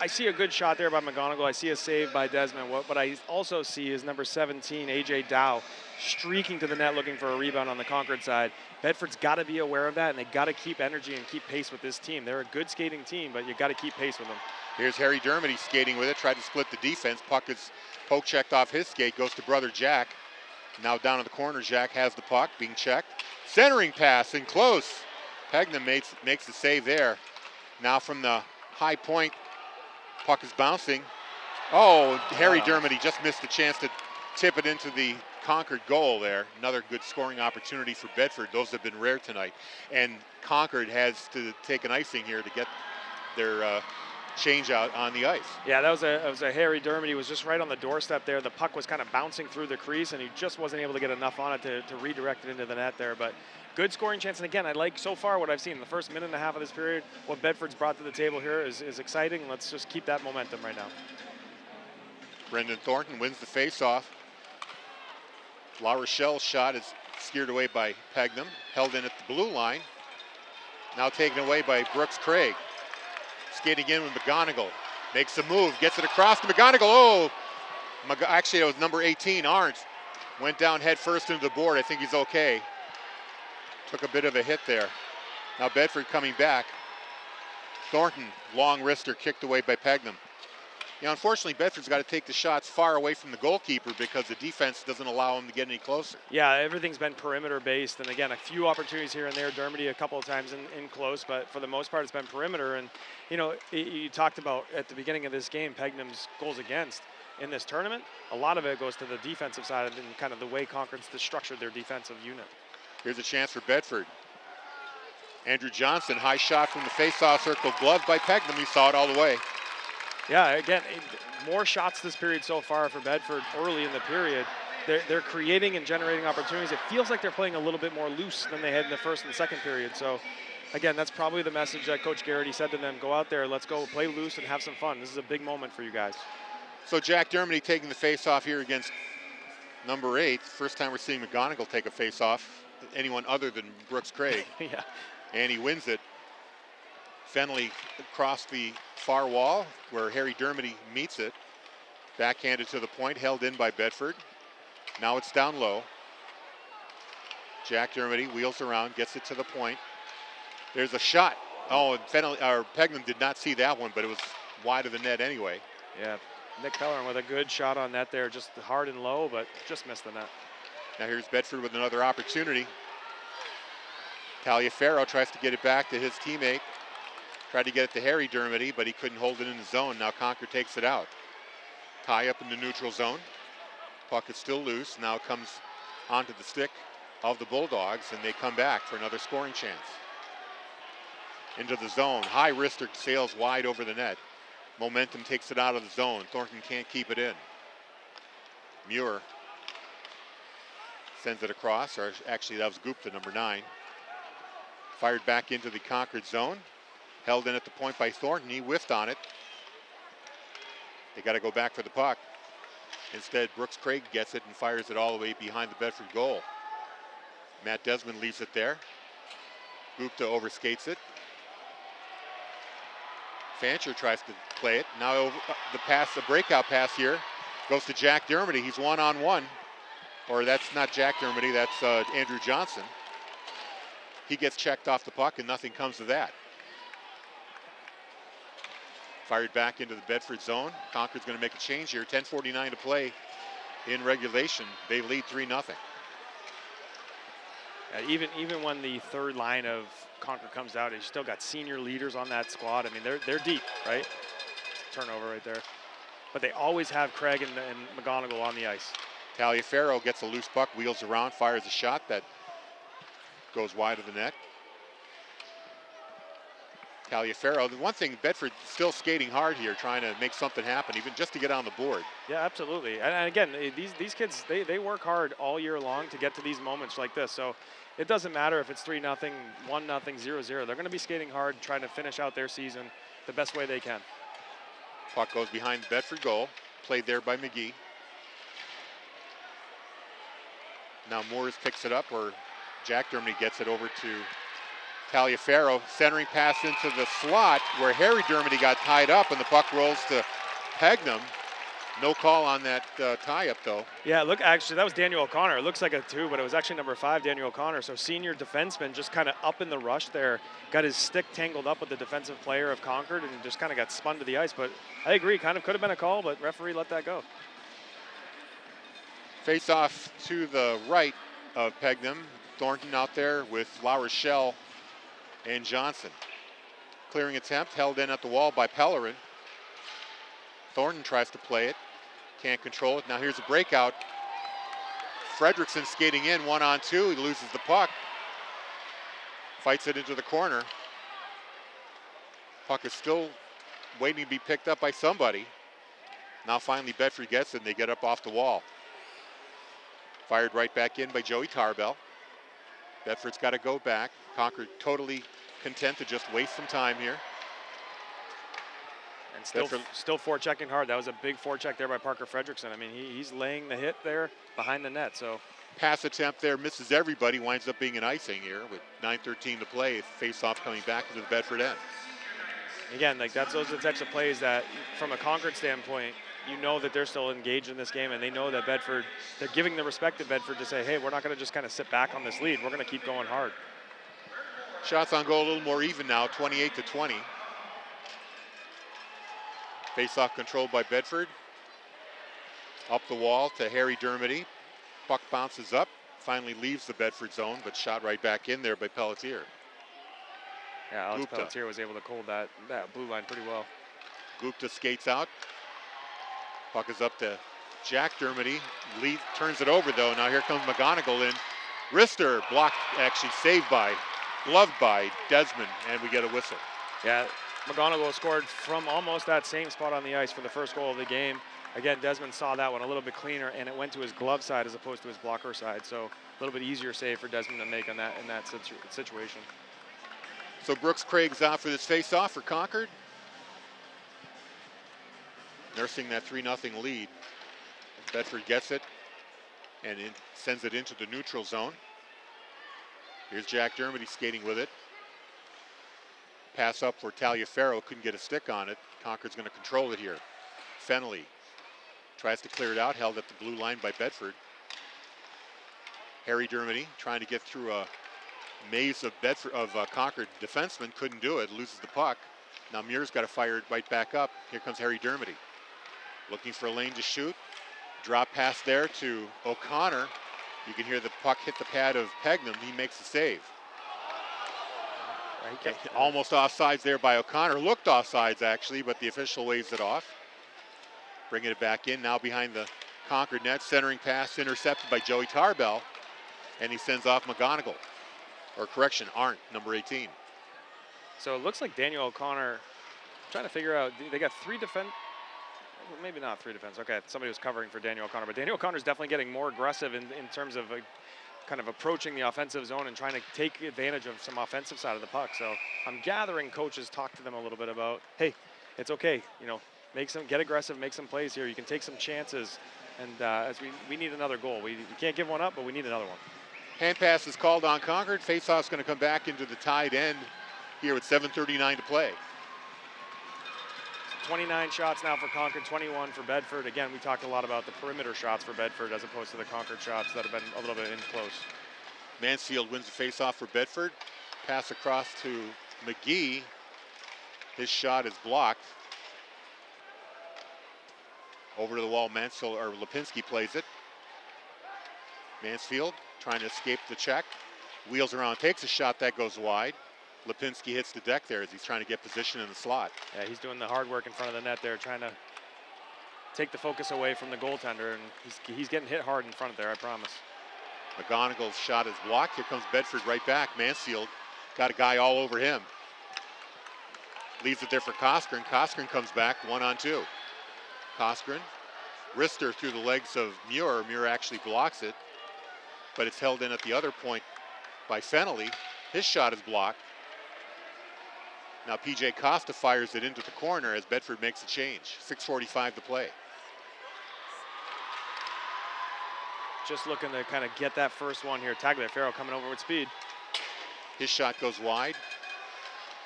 I see a good shot there by McGonigal. I see a save by Desmond. What I also see is number 17, A.J. Dow, streaking to the net looking for a rebound on the Concord side. Bedford's got to be aware of that, and they got to keep energy and keep pace with this team. They're a good skating team, but you got to keep pace with them. Here's Harry Dermody skating with it, tried to split the defense. Puck is poke checked off his skate, goes to brother Jack. Now down in the corner, Jack has the puck, being checked. Centering pass in close. Pegman makes the save there. Now from the high point, puck is bouncing. Oh, Harry Dermody just missed a chance to tip it into the Concord goal there. Another good scoring opportunity for Bedford. Those have been rare tonight. And Concord has to take an icing here to get their change out on the ice. Yeah, that was a Harry Dermody. He was just right on the doorstep there. The puck was kind of bouncing through the crease, and he just wasn't able to get enough on it to redirect it into the net there. But good scoring chance. And again, I like so far what I've seen in the first minute and a half of this period. What Bedford's brought to the table here is exciting. Let's just keep that momentum right now. Brendan Thornton wins the face-off. La Rochelle's shot is steered away by Pegman, held in at the blue line. Now taken away by Brooks Craig. Skating in with McGonigal. Makes a move, gets it across to McGonigal. Oh, actually it was number 18, Arndt. Went down head first into the board. I think he's okay. Took a bit of a hit there. Now Bedford coming back. Thornton, long wrister, kicked away by Pegman. Unfortunately, Bedford's got to take the shots far away from the goalkeeper because the defense doesn't allow him to get any closer. Yeah, everything's been perimeter based, and again, a few opportunities here and there. Dermody a couple of times in close, but for the most part, it's been perimeter. And you talked about at the beginning of this game, Pegnam's goals against in this tournament. A lot of it goes to the defensive side and kind of the way Concord's structured their defensive unit. Here's a chance for Bedford. Andrew Johnson, high shot from the face-off circle, gloved by Pegnam. He saw it all the way. Yeah, again, more shots this period so far for Bedford early in the period. They're creating and generating opportunities. It feels like they're playing a little bit more loose than they had in the first and second period. So, again, that's probably the message that Coach Garrity said to them. Go out there, let's go play loose and have some fun. This is a big moment for you guys. So Jack Dermody taking the face-off here against number 8. First time we're seeing McGonigal take a face-off, anyone other than Brooks Craig. Yeah. And he wins it. Fenley across the far wall where Harry Dermody meets it. Backhanded to the point, held in by Bedford. Now it's down low. Jack Dermody wheels around, gets it to the point. There's a shot. Oh, Pegnam did not see that one, but it was wide of the net anyway. Yeah, Nick Pellerin with a good shot on net there, just hard and low, but just missed the net. Now here's Bedford with another opportunity. Taliaferro tries to get it back to his teammate. Tried to get it to Harry Dermody, but he couldn't hold it in the zone. Now Concord takes it out. Tie up in the neutral zone. Puck is still loose. Now comes onto the stick of the Bulldogs, and they come back for another scoring chance. Into the zone. High wrister sails wide over the net. Momentum takes it out of the zone. Thornton can't keep it in. Muir sends it across, or actually that was Gupta, number 9. Fired back into the Concord zone. Held in at the point by Thornton. He whiffed on it. They got to go back for the puck. Instead, Brooks Craig gets it and fires it all the way behind the Bedford goal. Matt Desmond leaves it there. Gupta overskates it. Fancher tries to play it. Now over the pass, the breakout pass here, goes to Jack Dermody. He's one-on-one. Or that's not Jack Dermody, that's Andrew Johnson. He gets checked off the puck and nothing comes of that. Fired back into the Bedford zone. Concord's going to make a change here. 10:49 to play in regulation. They lead 3-0. Even when the third line of Concord comes out, you still got senior leaders on that squad. I mean, they're deep, right? Turnover right there. But they always have Craig and McGonigal on the ice. Taliaferro gets a loose puck, wheels around, fires a shot that goes wide of the net. Taliaferro, the one thing, Bedford still skating hard here, trying to make something happen, even just to get on the board. Yeah, absolutely. And again, these kids, they work hard all year long to get to these moments like this. So it doesn't matter if it's 3-0, 1-0, 0-0. They're going to be skating hard, trying to finish out their season the best way they can. Puck goes behind the Bedford goal, played there by McGee. Now Moores picks it up, or Jack Dermody gets it over to Taliaferro. Centering pass into the slot where Harry Dermody got tied up, and the puck rolls to Pegnam. No call on that tie-up, though. Yeah, look, actually, that was Daniel O'Connor. It looks like a 2, but it was actually number 5, Daniel O'Connor. So senior defenseman just kind of up in the rush there, got his stick tangled up with the defensive player of Concord and just kind of got spun to the ice. But I agree, kind of could have been a call, but referee let that go. Face off to the right of Pegnam. Thornton out there with La Rochelle and Johnson. Clearing attempt, held in at the wall by Pellerin. Thornton tries to play it, can't control it. Now here's a breakout. Fredrickson skating in, 1-on-2, he loses the puck. Fights it into the corner. Puck is still waiting to be picked up by somebody. Now finally Bedford gets it and they get up off the wall. Fired right back in by Joey Tarbell. Bedford's got to go back. Concord totally content to just waste some time here. And still forechecking hard. That was a big forecheck there by Parker Fredrickson. I mean, he's laying the hit there behind the net. So pass attempt there misses everybody. Winds up being an icing here with 9:13 to play. Face-off coming back into the Bedford end. Again, like those are the types of plays that, from a Concord standpoint, you know that they're still engaged in this game, and they know that Bedford, they're giving the respect to Bedford to say, hey, we're not going to just kind of sit back on this lead. We're going to keep going hard. Shots on goal a little more even now, 28-20. Face-off controlled by Bedford. Up the wall to Harry Dermody. Puck bounces up, finally leaves the Bedford zone, but shot right back in there by Pelletier. Yeah, Alex Gupta. Pelletier was able to hold that blue line pretty well. Gupta skates out. Puck is up to Jack Dermody. Lee turns it over though. Now here comes McGonigal in. Rister blocked, actually gloved by Desmond, and we get a whistle. Yeah, McGonigal scored from almost that same spot on the ice for the first goal of the game. Again, Desmond saw that one a little bit cleaner, and it went to his glove side as opposed to his blocker side. So a little bit easier save for Desmond to make on that in that situation. So Brooks Craig's out for this face-off for Concord. Nursing that 3-0 lead. Bedford gets it and sends it into the neutral zone. Here's Jack Dermody skating with it. Pass up for Taliaferro, couldn't get a stick on it. Concord's going to control it here. Fennelly tries to clear it out, held at the blue line by Bedford. Harry Dermody trying to get through a maze of Concord defensemen, couldn't do it, loses the puck. Now Muir's got to fire it right back up. Here comes Harry Dermody. Looking for a lane to shoot. Drop pass there to O'Connor. You can hear the puck hit the pad of Pegnam. He makes the save. Almost offsides there by O'Connor. Looked offsides actually, but the official waves it off. Bringing it back in now behind the Concord net. Centering pass intercepted by Joey Tarbell. And he sends off McGonigal. Or correction, Arndt, number 18. So it looks like Daniel O'Connor, I'm trying to figure out, they got maybe not three defense. Okay, somebody was covering for Daniel O'Connor, but Daniel O'Connor's definitely getting more aggressive in terms of kind of approaching the offensive zone and trying to take advantage of some offensive side of the puck. So I'm gathering coaches talk to them a little bit about, hey, it's okay, get aggressive, make some plays here. You can take some chances, and as we need another goal. We can't give one up, but we need another one. Hand pass is called on Concord. Faceoff's going to come back into the tied end here with 7:39 to play. 29 shots now for Concord, 21 for Bedford. Again, we talked a lot about the perimeter shots for Bedford as opposed to the Concord shots that have been a little bit in close. Mansfield wins the faceoff for Bedford. Pass across to McGee. His shot is blocked. Over to the wall, Lipinski plays it. Mansfield trying to escape the check. Wheels around, takes a shot that goes wide. Lipinski hits the deck there as he's trying to get position in the slot. Yeah, he's doing the hard work in front of the net there, trying to take the focus away from the goaltender, and he's getting hit hard in front of there, I promise. McGonigal's shot is blocked. Here comes Bedford right back. Mansfield got a guy all over him. Leaves it there for Koskren. Koskren comes back 1-on-2. Koskren, wrister through the legs of Muir. Muir actually blocks it, but it's held in at the other point by Fennelly. His shot is blocked. Now P.J. Costa fires it into the corner as Bedford makes a change. 6:45 to play. Just looking to kind of get that first one here. Tagliaferro coming over with speed. His shot goes wide.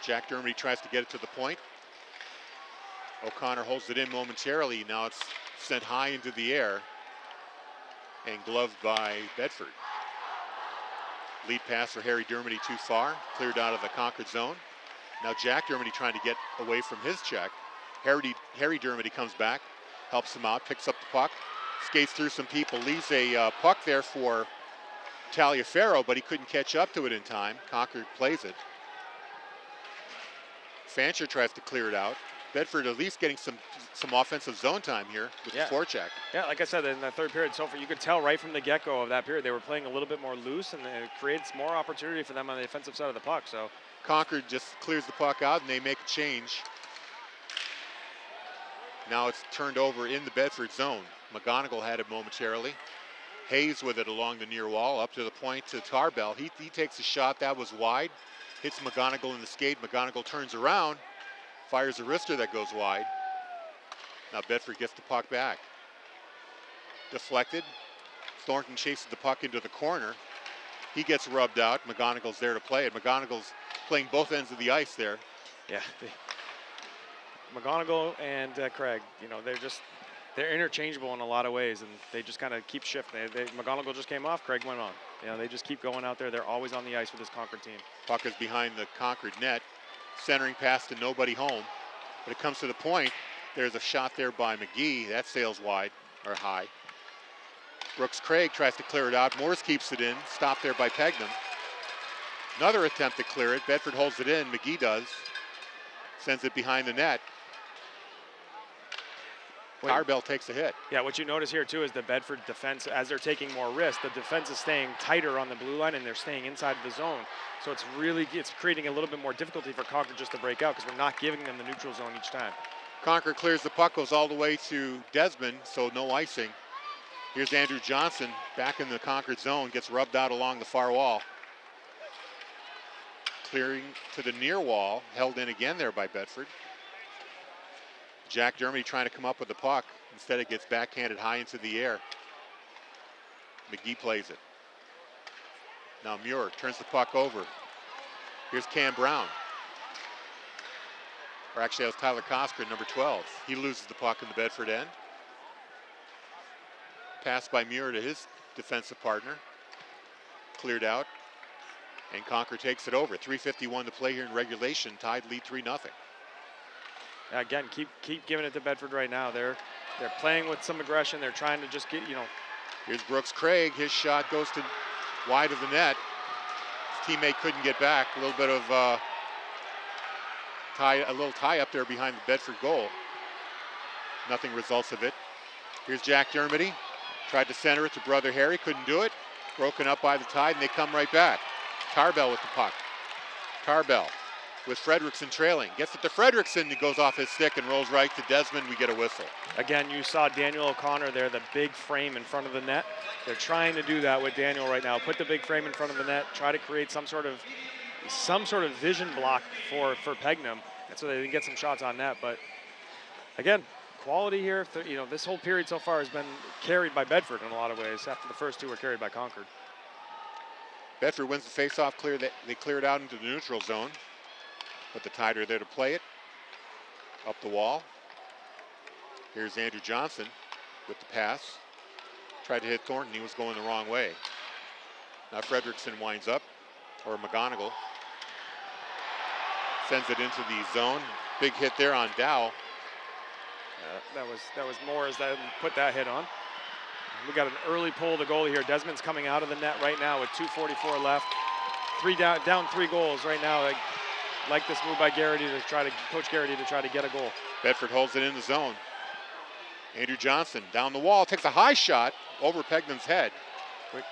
Jack Dermody tries to get it to the point. O'Connor holds it in momentarily. Now it's sent high into the air and gloved by Bedford. Lead pass for Harry Dermody too far. Cleared out of the Concord zone. Now Jack Dermody trying to get away from his check. Harry Dermody comes back, helps him out, picks up the puck, skates through some people, leaves a puck there for Taliaferro, but he couldn't catch up to it in time. Concord plays it. Fancher tries to clear it out. Bedford at least getting some offensive zone time here with the forecheck. Yeah, like I said, in the third period, so far you could tell right from the get-go of that period they were playing a little bit more loose, and it creates more opportunity for them on the offensive side of the puck. So Concord just clears the puck out, and they make a change. Now it's turned over in the Bedford zone. McGonigal had it momentarily. Hayes with it along the near wall, up to the point to Tarbell. He takes a shot that was wide, hits McGonigal in the skate. McGonigal turns around, fires a wrister that goes wide. Now Bedford gets the puck back. Deflected. Thornton chases the puck into the corner. He gets rubbed out. McGonigal's there to play it. McGonigal's playing both ends of the ice there. Yeah, McGonigal and Craig, they're interchangeable in a lot of ways, and they just kind of keep shifting. McGonigal just came off, Craig went on. They just keep going out there. They're always on the ice with this Concord team. Puck is behind the Concord net. Centering pass to nobody home. But it comes to the point. There's a shot there by McGee. That sails wide or high. Brooks Craig tries to clear it out. Morris keeps it in. Stopped there by Pegnam. Another attempt to clear it. Bedford holds it in. McGee does. Sends it behind the net. Tarbell takes a hit. Yeah, what you notice here too is the Bedford defense, as they're taking more risks, the defense is staying tighter on the blue line and they're staying inside of the zone. So it's creating a little bit more difficulty for Concord just to break out because we're not giving them the neutral zone each time. Concord clears the puck, goes all the way to Desmond, so no icing. Here's Andrew Johnson back in the Concord zone, gets rubbed out along the far wall. Clearing to the near wall, held in again there by Bedford. Jack Dermody trying to come up with the puck. Instead it gets backhanded high into the air. McGee plays it. Now Muir turns the puck over. Here's Cam Brown. Or actually that was Tyler Kosker, number 12. He loses the puck in the Bedford end. Pass by Muir to his defensive partner. Cleared out. And Concord takes it over. 3:51 to play here in regulation. Tied lead 3-0. Again, keep giving it to Bedford right now. They're playing with some aggression. They're trying to just get, Here's Brooks Craig. His shot goes to wide of the net. His teammate couldn't get back. A little bit of a little tie up there behind the Bedford goal. Nothing results of it. Here's Jack Dermody. Tried to center it to brother Harry. Couldn't do it. Broken up by the Tide, and they come right back. Tarbell with the puck. Tarbell with Fredrickson trailing. Gets it to Fredrickson. It goes off his stick and rolls right to Desmond. We get a whistle. Again, you saw Daniel O'Connor there, the big frame in front of the net. They're trying to do that with Daniel right now. Put the big frame in front of the net. Try to create some sort of vision block for Pegnam, and so they can get some shots on net. But again, quality here. This whole period so far has been carried by Bedford in a lot of ways. After the first two were carried by Concord. Bedford wins the faceoff. They clear it out into the neutral zone. But the Tide are there to play it. Up the wall. Here's Andrew Johnson with the pass. Tried to hit Thornton. He was going the wrong way. Now Fredrickson winds up, or McGonigal. Sends it into the zone. Big hit there on Dow. That was Morris that put that hit on. We got an early pull of the goalie here. Desmond's coming out of the net right now with 2:44 left. Down 3 goals right now. Like this move by Coach Garrity to try to get a goal. Bedford holds it in the zone. Andrew Johnson down the wall, takes a high shot over Pegnam's head. And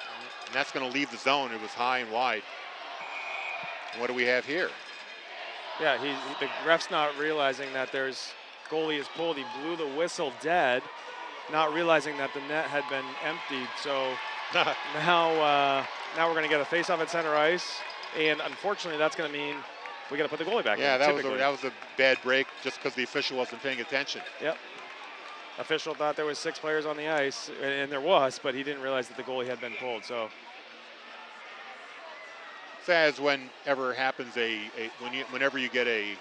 that's going to leave the zone. It was high and wide. And what do we have here? Yeah, the ref's not realizing that goalie is pulled. He blew the whistle dead, not realizing that the net had been emptied. So now we're going to get a face-off at center ice. And unfortunately, that's going to mean we got to put the goalie back in. Yeah, that was a bad break just because the official wasn't paying attention. Yep. Official thought there was 6 players on the ice, and there was, but he didn't realize that the goalie had been pulled. So as whenever happens whenever you get a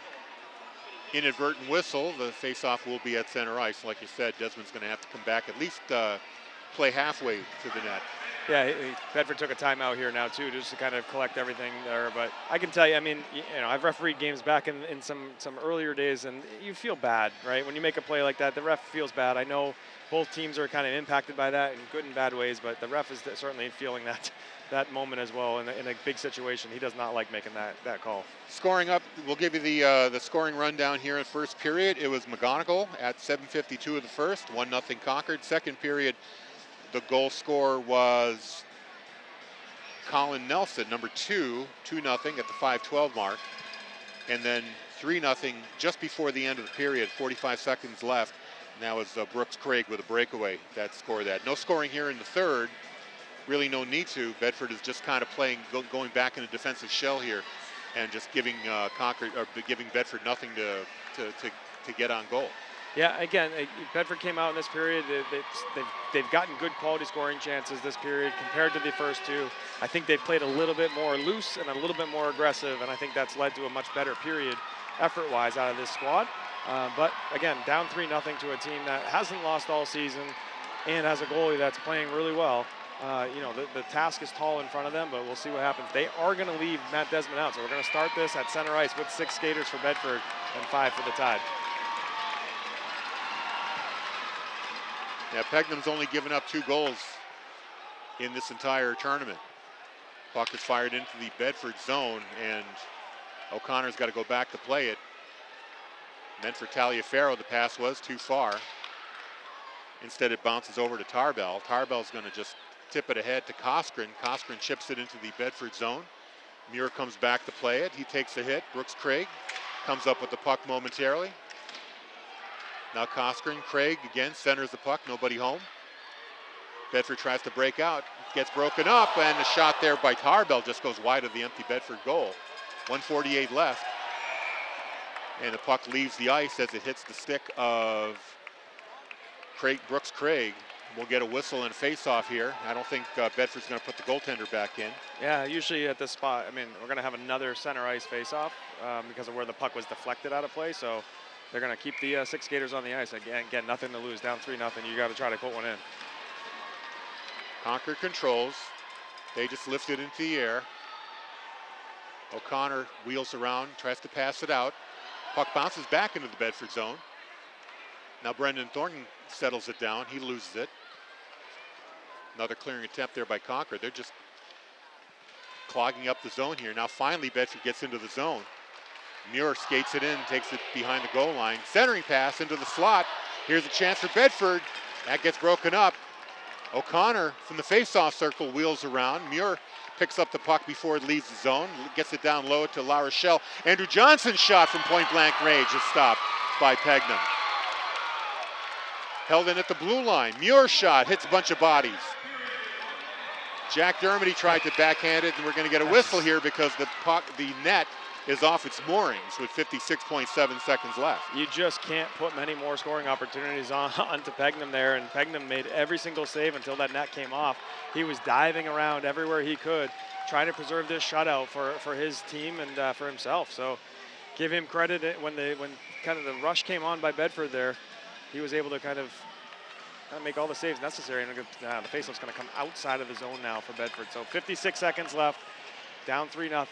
inadvertent whistle, the face-off will be at center ice. Like you said, Desmond's going to have to come back, at least play halfway to the net. Yeah, Bedford took a timeout here now too, just to kind of collect everything there. But I can tell you, I've refereed games back in some earlier days, and you feel bad, right? When you make a play like that, the ref feels bad. I know both teams are kind of impacted by that in good and bad ways, but the ref is certainly feeling that moment as well in a big situation. He does not like making that call. Scoring up, we'll give you the scoring rundown here in first period. It was McGonigal at 7:52 of the first, 1-0 Concord. Second period, the goal scorer was Colin Nelson, number 2, 2-0 at the 5:12 mark. And then 3-0 just before the end of the period, 45 seconds left. And that was Brooks Craig with a breakaway that scored that. No scoring here in the third. Really no need to. Bedford is just kind of going back in a defensive shell here and just giving giving Bedford nothing to get on goal. Yeah, again, Bedford came out in this period. They've gotten good quality scoring chances this period compared to the first two. I think they've played a little bit more loose and a little bit more aggressive, and I think that's led to a much better period effort-wise out of this squad. But again, down 3-0 to a team that hasn't lost all season and has a goalie that's playing really well. The task is tall in front of them, but we'll see what happens. They are going to leave Matt Desmond out, so we're going to start this at center ice with 6 skaters for Bedford and 5 for the Tide. Yeah, Pegnam's only given up 2 goals in this entire tournament. Puck is fired into the Bedford zone, and O'Connor's got to go back to play it. Meant for Taliaferro, the pass was too far. Instead, it bounces over to Tarbell. Tarbell's going to just tip it ahead to Coskren. Coskren chips it into the Bedford zone. Muir comes back to play it. He takes a hit. Brooks Craig comes up with the puck momentarily. Now Coskren, Craig again centers the puck, nobody home. Bedford tries to break out, gets broken up, and a shot there by Tarbell just goes wide of the empty Bedford goal. 1:48 left. And the puck leaves the ice as it hits the stick of Brooks Craig. We'll get a whistle and a face-off here. I don't think Bedford's going to put the goaltender back in. Yeah, usually at this spot, I mean, we're going to have another center ice face-off because of where the puck was deflected out of play. So they're going to keep the 6 skaters on the ice. Again, nothing to lose, down 3-0. You got to try to put one in. Concord controls. They just lift it into the air. O'Connor wheels around, tries to pass it out. Puck bounces back into the Bedford zone. Now Brendan Thornton settles it down. He loses it. Another clearing attempt there by Concord. They're just clogging up the zone here. Now finally Bedford gets into the zone. Muir skates it in, takes it behind the goal line. Centering pass into the slot. Here's a chance for Bedford. That gets broken up. O'Connor from the face-off circle wheels around. Muir picks up the puck before it leaves the zone. Gets it down low to La Rochelle. Andrew Johnson's shot from point-blank range is stopped by Pegnam. Held in at the blue line. Muir's shot hits a bunch of bodies. Jack Dermody tried to backhand it, and we're going to get a whistle here because the net is off its moorings with 56.7 seconds left. You just can't put many more scoring opportunities onto Pegnam there, and Pegnam made every single save until that net came off. He was diving around everywhere he could, trying to preserve this shutout for his team and for himself. So give him credit when kind of the rush came on by Bedford there. He was able to kind of make all the saves necessary. And the faceoff's going to come outside of the zone now for Bedford. So 56 seconds left, down 3-0.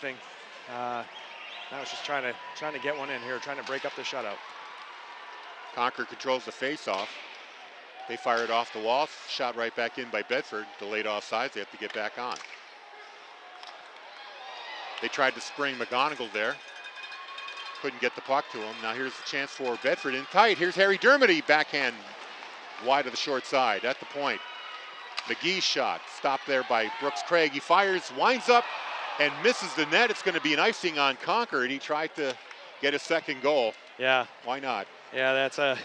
Now it's just trying to get one in here, trying to break up the shutout. Concord controls the faceoff. They fire it off the wall, shot right back in by Bedford. Delayed offsides, they have to get back on. They tried to spring McGonigal there. Couldn't get the puck to him. Now here's the chance for Bedford in tight. Here's Harry Dermody, backhand wide of the short side at the point. McGee's shot stopped there by Brooks Craig. He fires, winds up, and misses the net. It's going to be an icing on Concord. He tried to get a second goal. Yeah. Why not? Yeah, that's a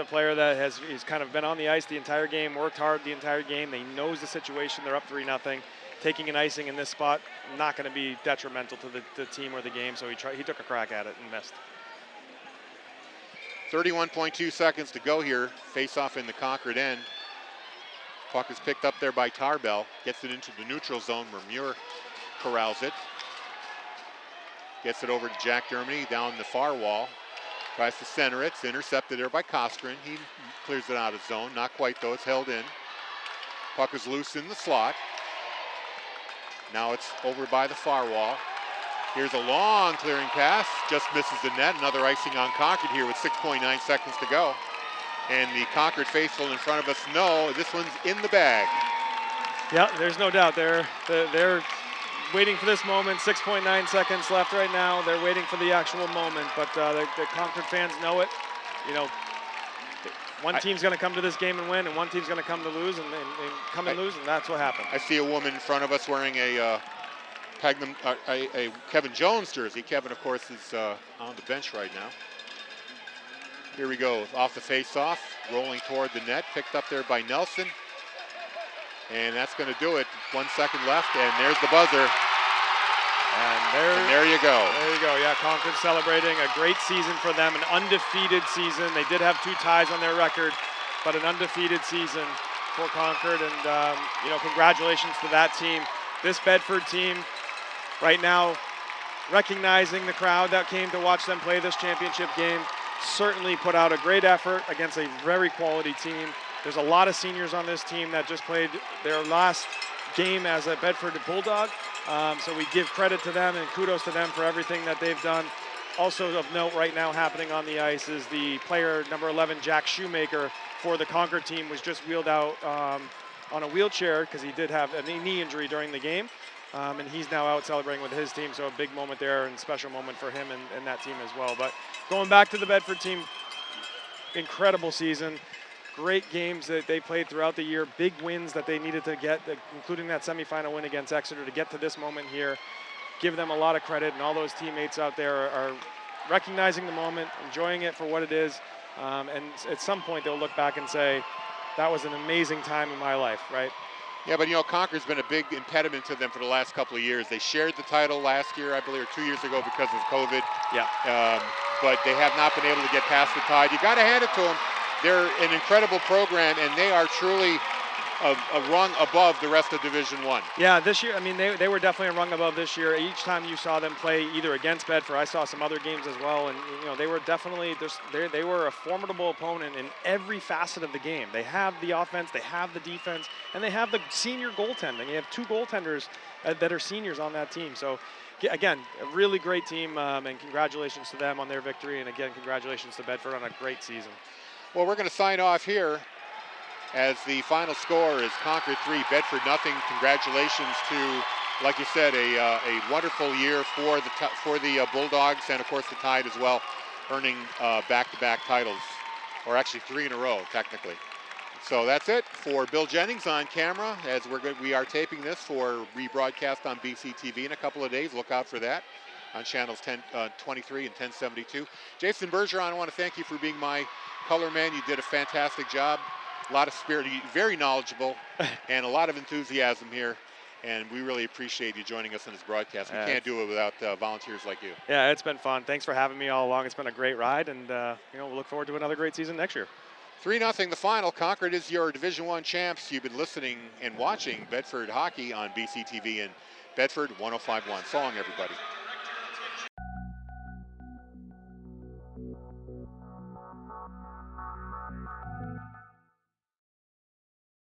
player that he's kind of been on the ice the entire game, worked hard the entire game. He knows the situation. They're up 3-0. Taking an icing in this spot, not going to be detrimental to the team or the game. So he took a crack at it and missed. 31.2 seconds to go here. Face off in the Concord end. Puck is picked up there by Tarbell. Gets it into the neutral zone where Muir corrals it. Gets it over to Jack Dermody down the far wall. Tries to center it. It's intercepted there by Coskren. He clears it out of zone. Not quite though. It's held in. Puck is loose in the slot. Now it's over by the far wall. Here's a long clearing pass. Just misses the net. Another icing on Concord here with 6.9 seconds to go. And the Concord faithful in front of us know this one's in the bag. Yeah, there's no doubt. They're waiting for this moment. 6.9 seconds left right now. They're waiting for the actual moment, but the Concord fans know it. You know, one team's going to come to this game and win, and one team's going to come to lose and lose, and that's what happened. I see a woman in front of us wearing a Kevin Jones jersey. Kevin, of course, is on the bench right now. Here we go, off the face-off, rolling toward the net, picked up there by Nelson. And that's going to do it. 1 second left, and there's the buzzer. And there you go. There you go. Yeah, Concord celebrating a great season for them, an undefeated season. They did have 2 ties on their record, but an undefeated season for Concord. And congratulations to that team. This Bedford team, right now, recognizing the crowd that came to watch them play this championship game, certainly put out a great effort against a very quality team. There's a lot of seniors on this team that just played their last game as a Bedford Bulldog. So we give credit to them and kudos to them for everything that they've done. Also of note right now happening on the ice is the player number 11, Jack Shoemaker, for the Concord team was just wheeled out on a wheelchair because he did have a knee injury during the game. And he's now out celebrating with his team, so a big moment there and special moment for him and that team as well. But going back to the Bedford team, incredible season. Great games that they played throughout the year, big wins that they needed to get, including that semifinal win against Exeter to get to this moment here. Give them a lot of credit, and all those teammates out there are recognizing the moment, enjoying it for what it is, and at some point they'll look back and say, that was an amazing time in my life, right? Yeah, but Concord's been a big impediment to them for the last couple of years. They shared the title last year, I believe, or 2 years ago because of COVID. Yeah. But they have not been able to get past the Tide. You got to hand it to them. They're an incredible program, and they are truly a rung above the rest of Division One. Yeah, this year, I mean, they were definitely a rung above this year. Each time you saw them play either against Bedford, I saw some other games as well, and they were definitely they were a formidable opponent in every facet of the game. They have the offense, they have the defense, and they have the senior goaltending. You have 2 goaltenders that are seniors on that team. So, again, a really great team, and congratulations to them on their victory, and again, congratulations to Bedford on a great season. Well, we're going to sign off here as the final score is Concord 3, Bedford nothing. Congratulations to, like you said, a wonderful year for the Bulldogs and, of course, the Tide as well, earning back-to-back titles, or actually 3 in a row, technically. So that's it for Bill Jennings on camera, as we are taping this for rebroadcast on BCTV in a couple of days. Look out for that on channels 23 and 1072. Jason Bergeron, I want to thank you for being my color man. You did a fantastic job. A lot of spirit, very knowledgeable, and a lot of enthusiasm here. And we really appreciate you joining us on this broadcast. We can't do it without volunteers like you. Yeah, it's been fun. Thanks for having me all along. It's been a great ride, and we'll look forward to another great season next year. 3-0 the final. Concord is your Division I champs. You've been listening and watching Bedford hockey on BCTV and Bedford 105.1. So long, everybody.